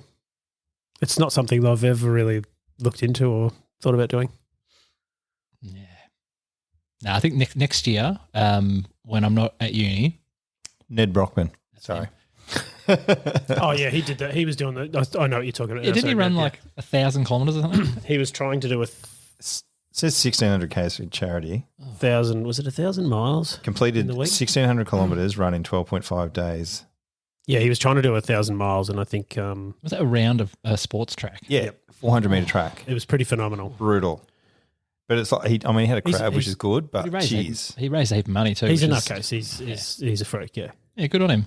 It's not something that I've ever really looked into or thought about doing? Yeah. No, I think next year, when I'm not at uni. Ned Brockman. Sorry. Oh, yeah, he did that. He was doing the – I know what you're talking about. Yeah, didn't he run like 1,000 kilometres or something? He was trying to do It says 1,600 Ks for charity. 1,000 – was it 1,000 miles? Completed in the week? 1,600 kilometres, run in 12.5 days. Yeah, he was trying to do 1,000 miles, and I think Was that a round of a sports track? Yeah, 400-metre track. it was pretty phenomenal. Brutal. But it's like, he had a crowd, which is good, but He raised jeez. a heap of money too. He's a which is- nutcase. He's a freak, yeah. Yeah, good on him.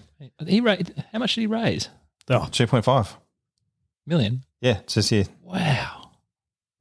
How much did he raise? Oh, 2.5. Million? Yeah, it says here. Wow.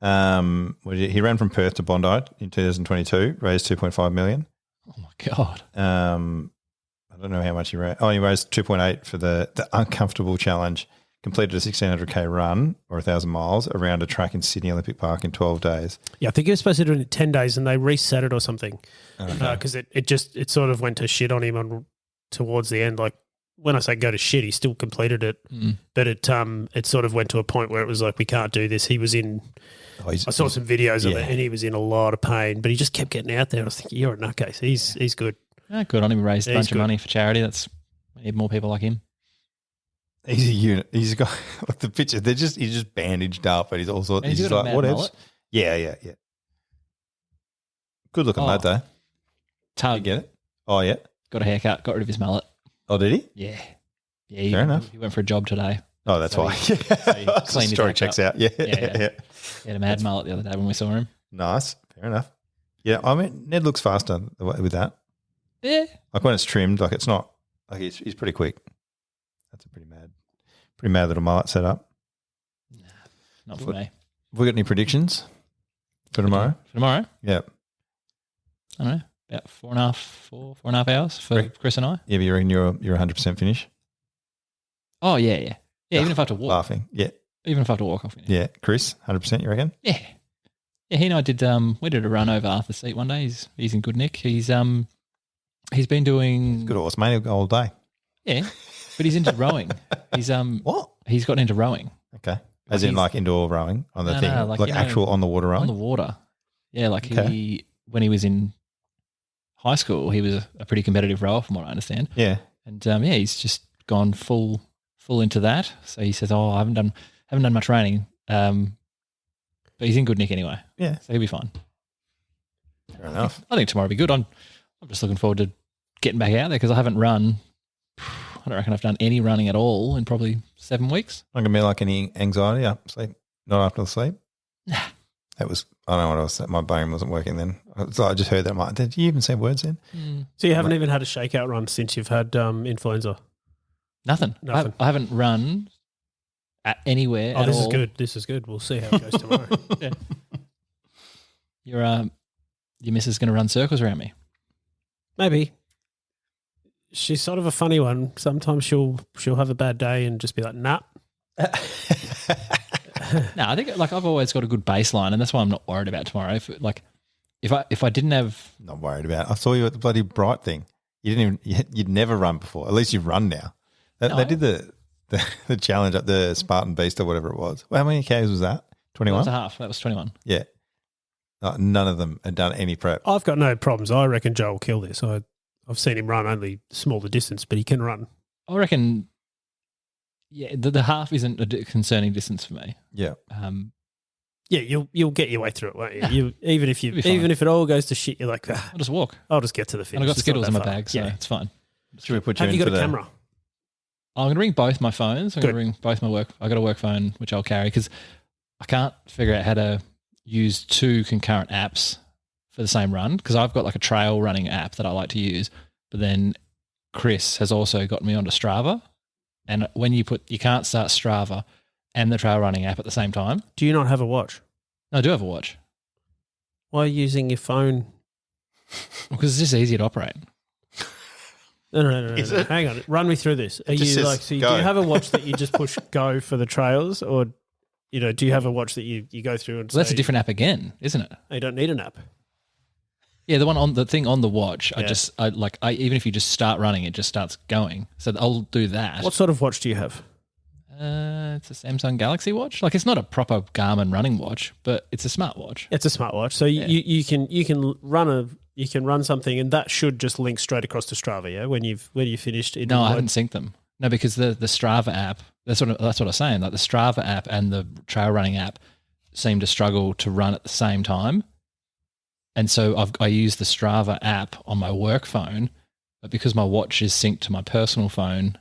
He ran from Perth to Bondi in 2022, raised 2.5 million. Oh, my God. I don't know how much he raised. Oh, he raised 2.8 for the uncomfortable challenge. Completed a 1,600K run or 1,000 miles around a track in Sydney Olympic Park in 12 days. yeah, I think he was supposed to do it in 10 days, and they reset it or something because it sort of went to shit on him towards the end. Like, when I say go to shit, he still completed it, but it sort of went to a point where it was like, we can't do this. He was in – I saw some videos of it, and he was in a lot of pain, but he just kept getting out there. I was thinking, you're a nutcase. He's good. Yeah, good on him. He raised a Yeah, bunch he's of money for charity. We need more people like him. He's a unit. He's got like the picture. He's just bandaged up, but he's also And he's just got a like mad whatever. mullet. Yeah. Good looking lad though. You Tug get it? Oh yeah. got a haircut, got rid of his mullet. Oh, did he? Yeah. Yeah. Fair enough. He went for a job today. Oh, that's So why. he cleaned his Story act checks up. out. Yeah. Yeah. He had a mad mullet the other day when we saw him. Nice. Fair enough. Yeah, I mean, Ned looks faster with that. Yeah. Like when it's trimmed, like it's not like he's pretty quick. That's a pretty mad little mullet setup. Not for me. Have we got any predictions for tomorrow? For tomorrow? Yeah. I don't know. About 4.5 hours for Chris and I. Yeah, but you reckon you're 100% finish? Oh, yeah. Yeah, even if I have to walk. Laughing. Yeah. Even if I have to walk off. Yeah. Chris, 100% you reckon? Yeah. Yeah, he and I did we did a run over Arthur's Seat one day. He's in good nick. He's been doing Good horse, mate. He'll go all day. Yeah. But he's into rowing. He's What? he's gotten into rowing. Okay. As in like indoor rowing on the No, thing? no, like like, you know, actual on the water rowing? On the water. Yeah, like Okay. when he was in high school, he was a pretty competitive rower from what I understand. Yeah. And he's just gone full into that. So he says, "Oh, I haven't done much raining." But he's in good nick anyway. Yeah. So he'll be fine. Fair enough. I think tomorrow will be good. I'm just looking forward to getting back out there because I haven't run. I don't reckon I've done any running at all in probably 7 weeks. Not going to be like any anxiety up sleep? Not after the sleep? Nah. That was, I don't know what else, my brain wasn't working then. So I just heard that. I'm like, did you even say words then? So you haven't even had a shakeout run since you've had influenza? Nothing. Nothing. I haven't run at anywhere Oh, at this all. is good. This is good. We'll see how it goes tomorrow. Yeah. Your missus is going to run circles around me. Maybe. She's sort of a funny one. Sometimes she'll have a bad day and just be like, nah. No, I think like I've always got a good baseline, and that's why I'm not worried about tomorrow. If I didn't have, Not worried about it. I saw you at the bloody Bright thing. You'd never run before. At least you've run now. They did the challenge at the Spartan Beast or whatever it was. Well, how many Ks was that? 21? that was a half. That was 21. Yeah. None of them had done any prep. I've got no problems. I reckon Joe will kill this. I've seen him run only smaller distance, but he can run. I reckon. Yeah, the half isn't a concerning distance for me. Yeah. Yeah, you'll get your way through it, won't you? You even if It'll be fine. even if it all goes to shit, you're like, I'll just walk. I'll just get to the finish. And I've got It's not Skittles in that my far. bag, so Yeah. it's fine. Should we put you Have you into got a the camera? I'm going to bring both my phones. I'm going Good. to bring both my work. I got a work phone which I'll carry because I can't figure out how to use two concurrent apps for the same run because I've got like a trail running app that I like to use, but then Chris has also got me onto Strava, and when you can't start Strava and the trail running app at the same time. Do you not have a watch? No, I do have a watch Why are you using your phone? because it's just easier to operate. No. Is it? Hang on. Run me through this. Are It just you says like, so do go. you have a watch that you just push go for the trails, or do you have a watch that you go through and Well, that's say, a different app again, isn't it? you don't need an app? Yeah, the thing on the watch. Yeah. Even if you just start running, it just starts going. So I'll do that. What sort of watch do you have? It's a Samsung Galaxy watch. Like, it's not a proper Garmin running watch, but it's a smartwatch. It's a smartwatch, so you can run something, and that should just link straight across to Strava. Yeah, when you finished. No, I haven't synced them. No, because the Strava app. That's what I'm saying. Like the Strava app and the trail running app seem to struggle to run at the same time, and so I use the Strava app on my work phone, but because my watch is synced to my personal phone,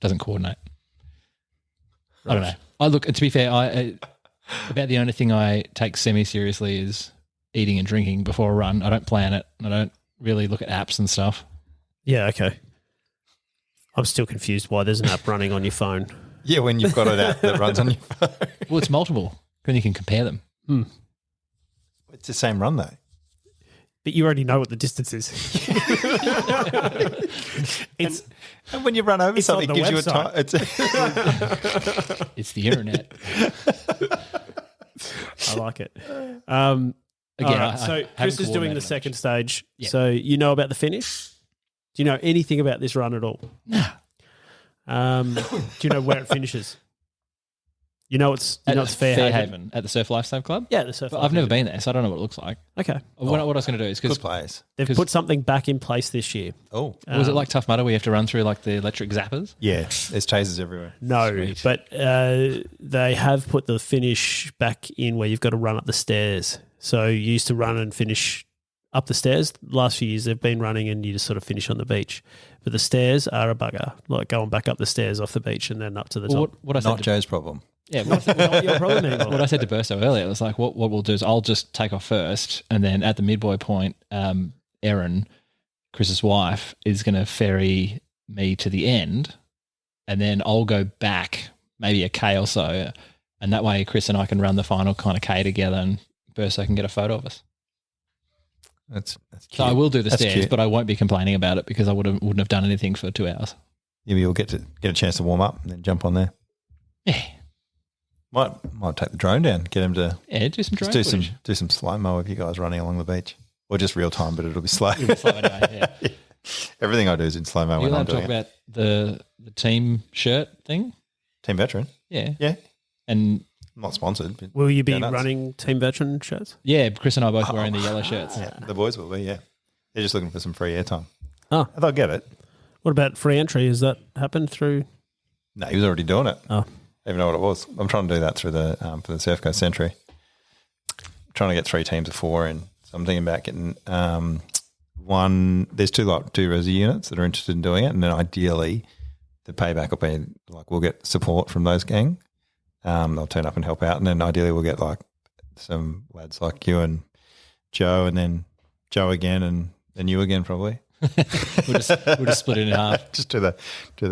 doesn't coordinate. Right. I don't know. To be fair, about the only thing I take semi-seriously is eating and drinking before a run. I don't plan it. I don't really look at apps and stuff. Yeah, okay. I'm still confused why there's an app running on your phone. Yeah, when you've got an app that runs on your phone. Well, it's multiple. Then you can compare them. It's the same run, though. But you already know what the distance is. And when you run over something, it gives you a time. It's the internet. I like it. Again, right, so Chris is doing the second stage. Yeah. So you know about the finish? Do you know anything about this run at all? No. Do you know where it finishes? You know it's Fairhaven at the Surf Lifestyle Club. Yeah, the Surf. I've never been there, so I don't know what it looks like. Okay. What I was going to do is because they've put something back in place this year. Oh, was it like Tough Mudder where you have to run through like the electric zappers? Yeah, there's tasers everywhere. No, Sweet. but they have put the finish back in where you've got to run up the stairs. So you used to run and finish up the stairs. The last few years they've been running and you just sort of finish on the beach. But the stairs are a bugger, like going back up the stairs off the beach and then up to the top. Not Joe's problem. Yeah, not your problem anymore. What I said to Burso earlier, it was like, what we'll do is I'll just take off first, and then at the midway point, Erin, Chris's wife, is going to ferry me to the end, and then I'll go back maybe a K or so, and that way Chris and I can run the final kind of K together, and Burso can get a photo of us. That's cute. So I will do the stairs, cute. but I won't be complaining about it because I wouldn't have done anything for 2 hours. Yeah, you'll get a chance to warm up and then jump on there. Yeah. Might take the drone down, get him to do some drone do some slow-mo of you guys running along the beach. Or just real time, but it'll be slow. It'll be slow anyway, yeah. Everything I do is in slow-mo when I'm doing it. You're allowed to talk about the team shirt thing? Team Veteran? Yeah. Yeah. And I'm not sponsored. But will you be running Team Veteran shirts? Yeah, Chris and I both wearing the yellow shirts. Yeah, the boys will be, yeah. They're just looking for some free airtime. Oh. They'll get it. What about free entry? Has that happened through? No, he was already doing it. Oh. I even know what it was. I'm trying to do that through the for the Surf Coast Century. I'm trying to get 3 teams of 4 in. So I'm thinking about getting one. There's two resi units that are interested in doing it, and then ideally the payback will be like we'll get support from those gang. They'll turn up and help out, and then ideally we'll get like some lads like you and Joe, and then Joe again, and then you again probably. we'll just split it in half. Just do the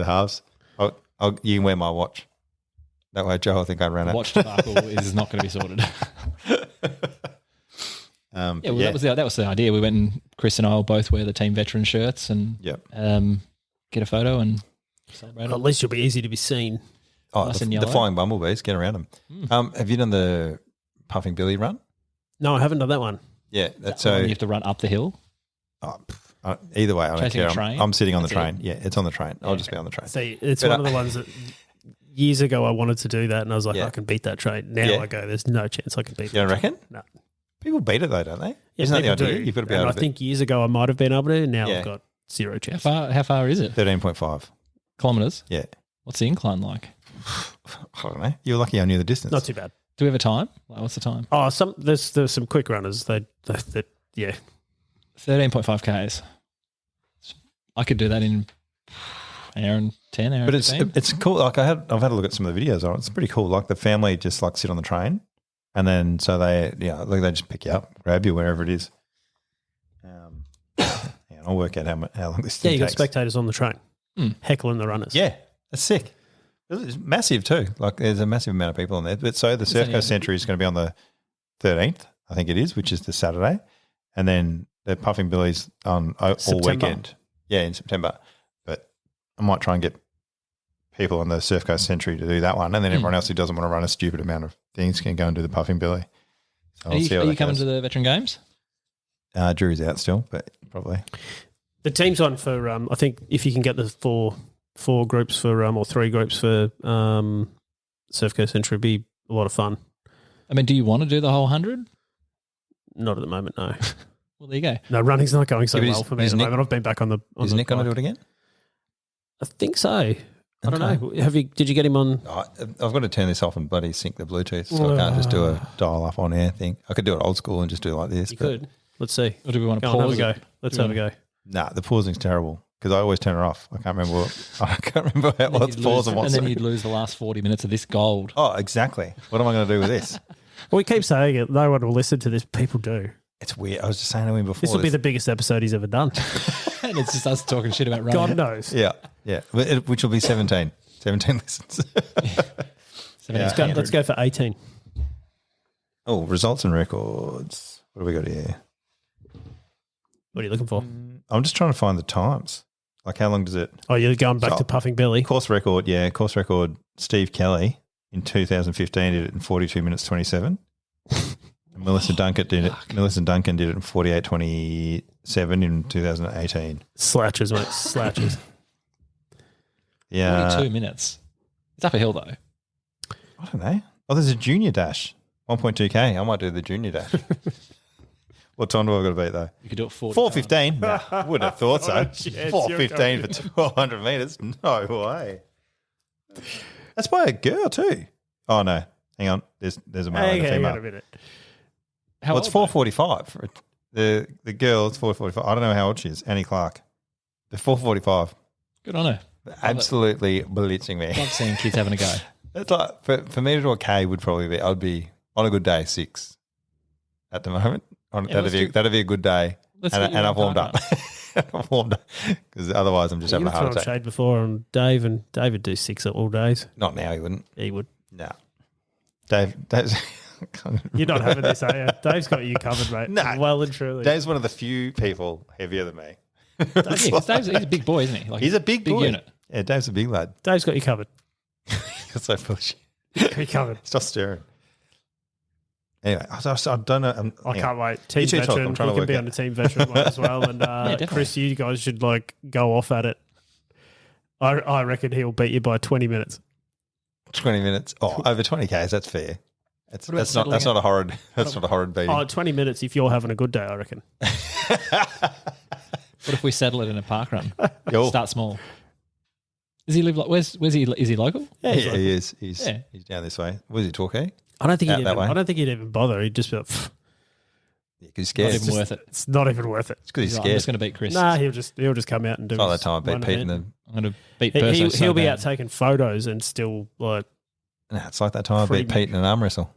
halves. You can wear my watch. That way, Joe, I think I ran it. Watch debacle is not going to be sorted. That was the idea. We went and Chris and I will both wear the Team Veteran shirts and get a photo and celebrate. At least you'll be easy to be seen. Oh, nice the flying bumblebees, get around them. Have you done the Puffing Billy run? No, I haven't done that one. Yeah, so you have to run up the hill. Either way, I don't care. I'm sitting on the train. It. Yeah, it's on the train. I'll just be on the train. See, it's one of the ones that years ago I wanted to do that, and I was like, I can beat that train. Now I go, there's no chance I can beat that. You don't reckon? No. People beat it though, don't they? Yeah, isn't that the idea? do. You've got to be able to. I think years ago I might have been able to. Now I've got zero chance. How far is it? 13.5 kilometres. Yeah. What's the incline like? I don't know. You're lucky I knew the distance. Not too bad. Do we have a time? What's the time? Oh, there's some quick runners. They 13.5 k's. I could do that in an hour and 10 hours. But it's cool. Like I've had a look at some of the videos on it. It's pretty cool. Like the family just like sit on the train, and then so they just pick you up, grab you wherever it is. I'll work out how long this thing takes. Yeah, you got spectators on the train heckling the runners. Yeah, that's sick. It's massive too. Like there's a massive amount of people on there. But so the Surf Coast Century is going to be on the 13th, I think it is, which is the Saturday, and then the Puffing Billies on all weekend. Yeah, in September. But I might try and get people on the Surf Coast Century to do that one, and then everyone else who doesn't want to run a stupid amount of things can go and do the Puffing Billy. So are you coming to the Veteran Games? Drew's out still, but probably. The team's on for, I think, if you can get the 4 4 groups for or 3 groups for Surf Coast Century. It'd be a lot of fun. I mean, do you want to do the whole 100? Not at the moment, no. Well, there you go. No, running's not going so Yeah, but well is- for me at is the Nick- moment. I've been back on the. Is Nick going to do it again? I think so. I don't Okay. know. Did you get him on? Oh, I've got to turn this off and bloody sync the Bluetooth, so I can't just do a dial-up on air thing. I could do it old school and just do it like this. You but could. Let's see. Or do we want to Go on, have pause a go. it? Let's Do have we a go. Nah, the pausing's terrible because I always turn it off. I can't remember. I can't remember how And then what's you'd pause lose- and what's. and then you'd lose the last 40 minutes of this gold. Oh, exactly. What am I going to do with this? Well, we keep saying it. No one will listen to this. People do. It's weird. I was just saying to him before. This will be the biggest episode he's ever done. And it's just us talking shit about running. God knows. yeah. Which will be 17 listens. 1700. Let's go for 18. Oh, results and records. What do we got here? What are you looking for? I'm just trying to find the times. Like, how long does it? Oh, you're going back So- to Puffing Billy. Course record. Steve Kelly in 2015 did it in 42 minutes 27. And Melissa Duncan did it. Melissa Duncan did it in 48:27 in 2018. Slouches, mate. Slouches. Yeah, 42 minutes. It's up a hill, though. I don't know. Oh, there's a junior dash, 1.2k. I might do the junior dash. What time do I got to beat though? You could do it 40 4:15. Nah, wouldn't have thought so. Not a chance 4:15 for 1,200 meters. No way. That's by a girl too. Oh no, hang on. There's a male and a Hang on a female. minute. How Well, it's old, though? 4:45. The girl, it's 4:45. I don't know how old she is. Annie Clark. The 4:45. Good on her. Absolutely blitzing me. Love seeing kids having a go. It's like for me to do a K would probably be. I'd be on a good day 6 at the moment. Yeah, let's do- That'd be a good day. Let's And, get you and on I've warmed time up. I've warmed up because otherwise I'm just having a You've heart thrown attack. shade before on Dave, and David do 6 all days. Not now, he wouldn't. He would. No, Dave's You're not having this, are you? Dave's got you covered, mate. No. Well and truly. Dave's one of the few people heavier than me. Yeah, 'cause he's a big boy, isn't he? Like, He's a big boy. unit. Yeah, Dave's a big lad. Dave's got you covered. That's so foolish. Got you covered. Stop staring. Anyway, I don't know. I hang can't on. wait. Team You two talk, veteran. I'm You trying to can work be out. on the team veteran one as well. And definitely. Chris, you guys should go off at it. I reckon he'll beat you by 20 minutes. 20 minutes. Oh, over 20Ks. That's fair. That's about not settling a horrid. That's not a horrid beating. Oh, 20 minutes if you're having a good day, I reckon. What if we settle it in a park run? Yo. Start small. Does he live like? Where's he? Is he local? Yeah, Yeah, he is. He's Yeah. he's down this way. Was he Torquay? I don't think Out he'd that even, way. I don't think he'd even bother. He'd just be like, "Pff, Yeah, because he's Not scared. even worth it. it's not even worth it. It's because he's He's like, I'm scared. just going to beat Chris. Nah, he'll just come out and do It's like his that time I beat one Pete in event. the. I'm going to beat He- Burso. so He'll be bad. out taking photos and still like, Nah, it's like that time I Pretty beat Pete in an arm wrestle.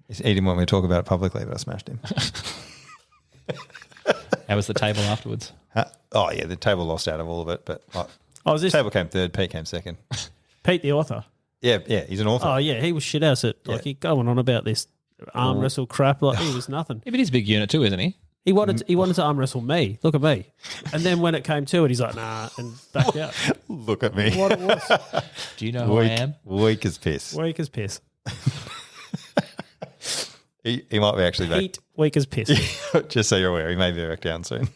He didn't want me to talk about it publicly, but I smashed him. How was the table afterwards? Huh? Oh yeah, the table lost out of all of it, but oh, is this table came third, Pete came second. Pete the author? Yeah, he's an author. Oh yeah, he was shit house at like he going on about this arm wrestle crap like he was nothing. Yeah, but he's a big unit too, isn't he? He wanted to arm wrestle me. Look at me. And then when it came to it, he's like, nah, and backed out. Look at me. What it was. Do you know who I am? Weak as piss. Weak as piss. He might be actually back. Heat, weak as piss. Just so you're aware, he may be back down soon.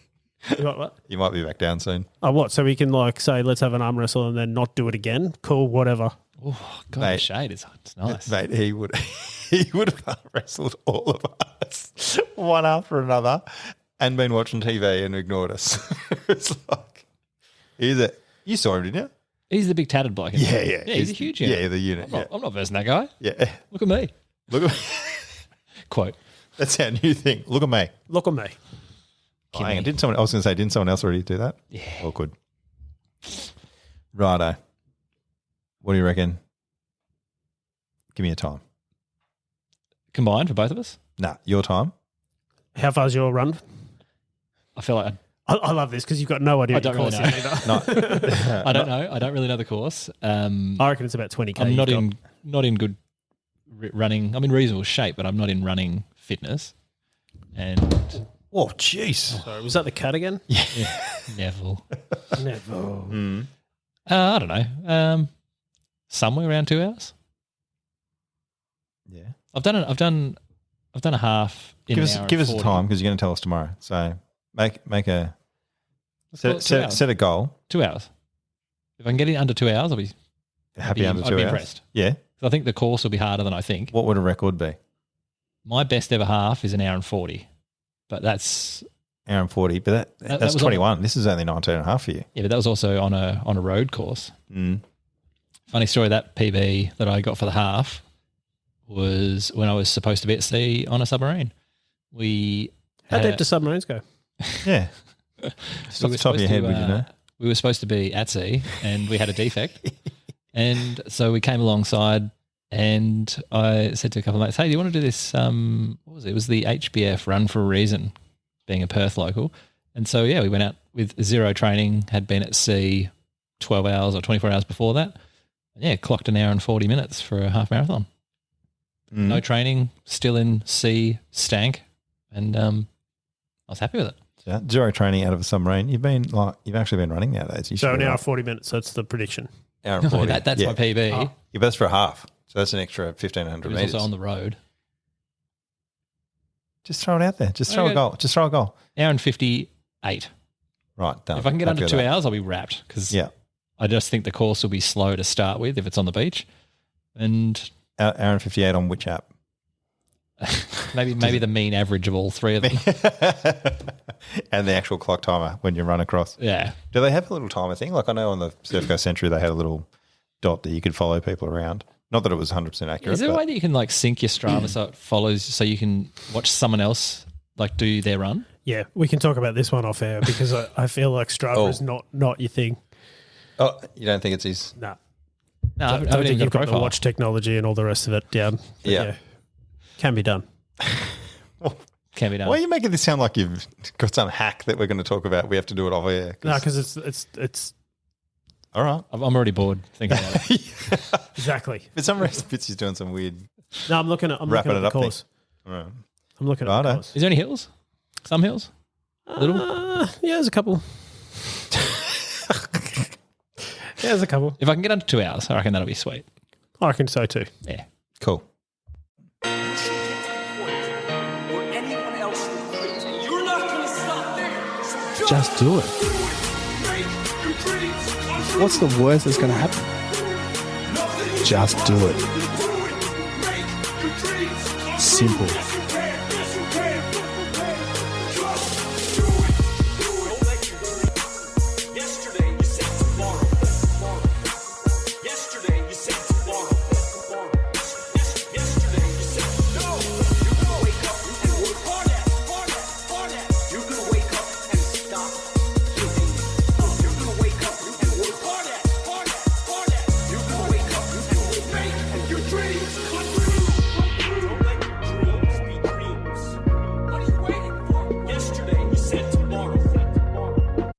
You got what? He might be back down soon. Oh, what? So we can like say, let's have an arm wrestle and then not do it again? Cool, whatever. Oh, God, Mate. the shade is it's nice. Mate, he would have wrestled all of us one after another and been watching TV and ignored us. It's like you saw him, didn't you? He's the big tatted bloke. isn't he? Yeah. Yeah, he's a huge unit. Yeah, the unit. I'm not versing that guy. Yeah. Look at me. Look at Quote. that's our new thing. Look at me. Look at me. Oh, hang on. Didn't someone else already do that? Yeah. Awkward. Righto. What do you reckon? Give me a time. Combined for both of us? Nah, your time. How far's your run? I feel like I love this because you've got no idea I what your don't really course know. is either. I don't know. I don't really know the course. I reckon it's about 20K. I'm not you've not in good running. I'm in reasonable shape, but I'm not in running fitness. And Oh, jeez. got. Sorry, was that the cat again? Neville. Never. I don't know. Somewhere around 2 hours. Yeah. I've done a half. In Give an us hour and give us a 40. time because you're going to tell us tomorrow. So make a Let's call it 2 hours. set a goal. 2 hours. If I can get it under 2 hours, I'll be Happy under 2 I'd be hours? impressed. Yeah. So I think the course will be harder than I think. What would a record be? My best ever half is an hour and 40, but that's Hour and 40, but that's was 21. This is only 19 and a half for you. yeah, but that was also on a road course. Mm. Funny story, that PB that I got for the half was when I was supposed to be at sea on a submarine. How deep do submarines go? Yeah. Just off the top of your head, would you know? We were supposed to be at sea and we had a defect. And so we came alongside and I said to a couple of mates, hey, do you want to do this? What was it? It was the HBF Run for a Reason, being a Perth local. And so, yeah, we went out with zero training, had been at sea 12 hours or 24 hours before that. And yeah, clocked an hour and 40 minutes for a half marathon. Mm. No training, still in sea, stank. And I was happy with it. Yeah, zero training out of a submarine. You've actually been running nowadays. You So should an be hour right. 40 minutes. That's the prediction. Hour and 40. That's yeah. my PB. Oh. Yeah, but that's for a half. So that's an extra 1,500 It was metres. also on the road. Just throw it out there. Just throw a goal. Just throw a goal. Hour and 58. Right, done. If I can get Happy under with 2 that. hours, I'll be wrapped because Yeah. I just think the course will be slow to start with if it's on the beach. And Hour and 58 on which app? maybe the mean average of all three of them. And the actual clock timer when you run across. Yeah. Do they have a little timer thing? Like I know on the Surf Coast Century they had a little dot that you could follow people around. Not that it was 100% accurate. Is there a but way that you can like sync your Strava so it follows, so you can watch someone else like do their run? Yeah, we can talk about this one off air because I feel like Strava is not your thing. Oh, you don't think it's his? Nah. No, I I haven't don't even think got a you've got the profile. watch technology and all the rest of it down. But Yeah. Can be done. Can be done. Why are you making this sound like you've got some hack that we're going to talk about? We have to do it off air. No, because it's All right. I'm already bored thinking about it. exactly. For some reason, Fitzy's doing some weird No, I'm looking at wrapping the it up thing. course. All right. I'm looking at Righto. the course. Is there any hills? Some hills? Little? Yeah, there's a couple. Yeah, there's a couple. If I can get under 2 hours, I reckon that'll be sweet. I reckon so too. Yeah. Cool. Or anyone else will quit. And you're not gonna stop there. So Just do it. What's the worst that's going to happen? Just do it. Simple.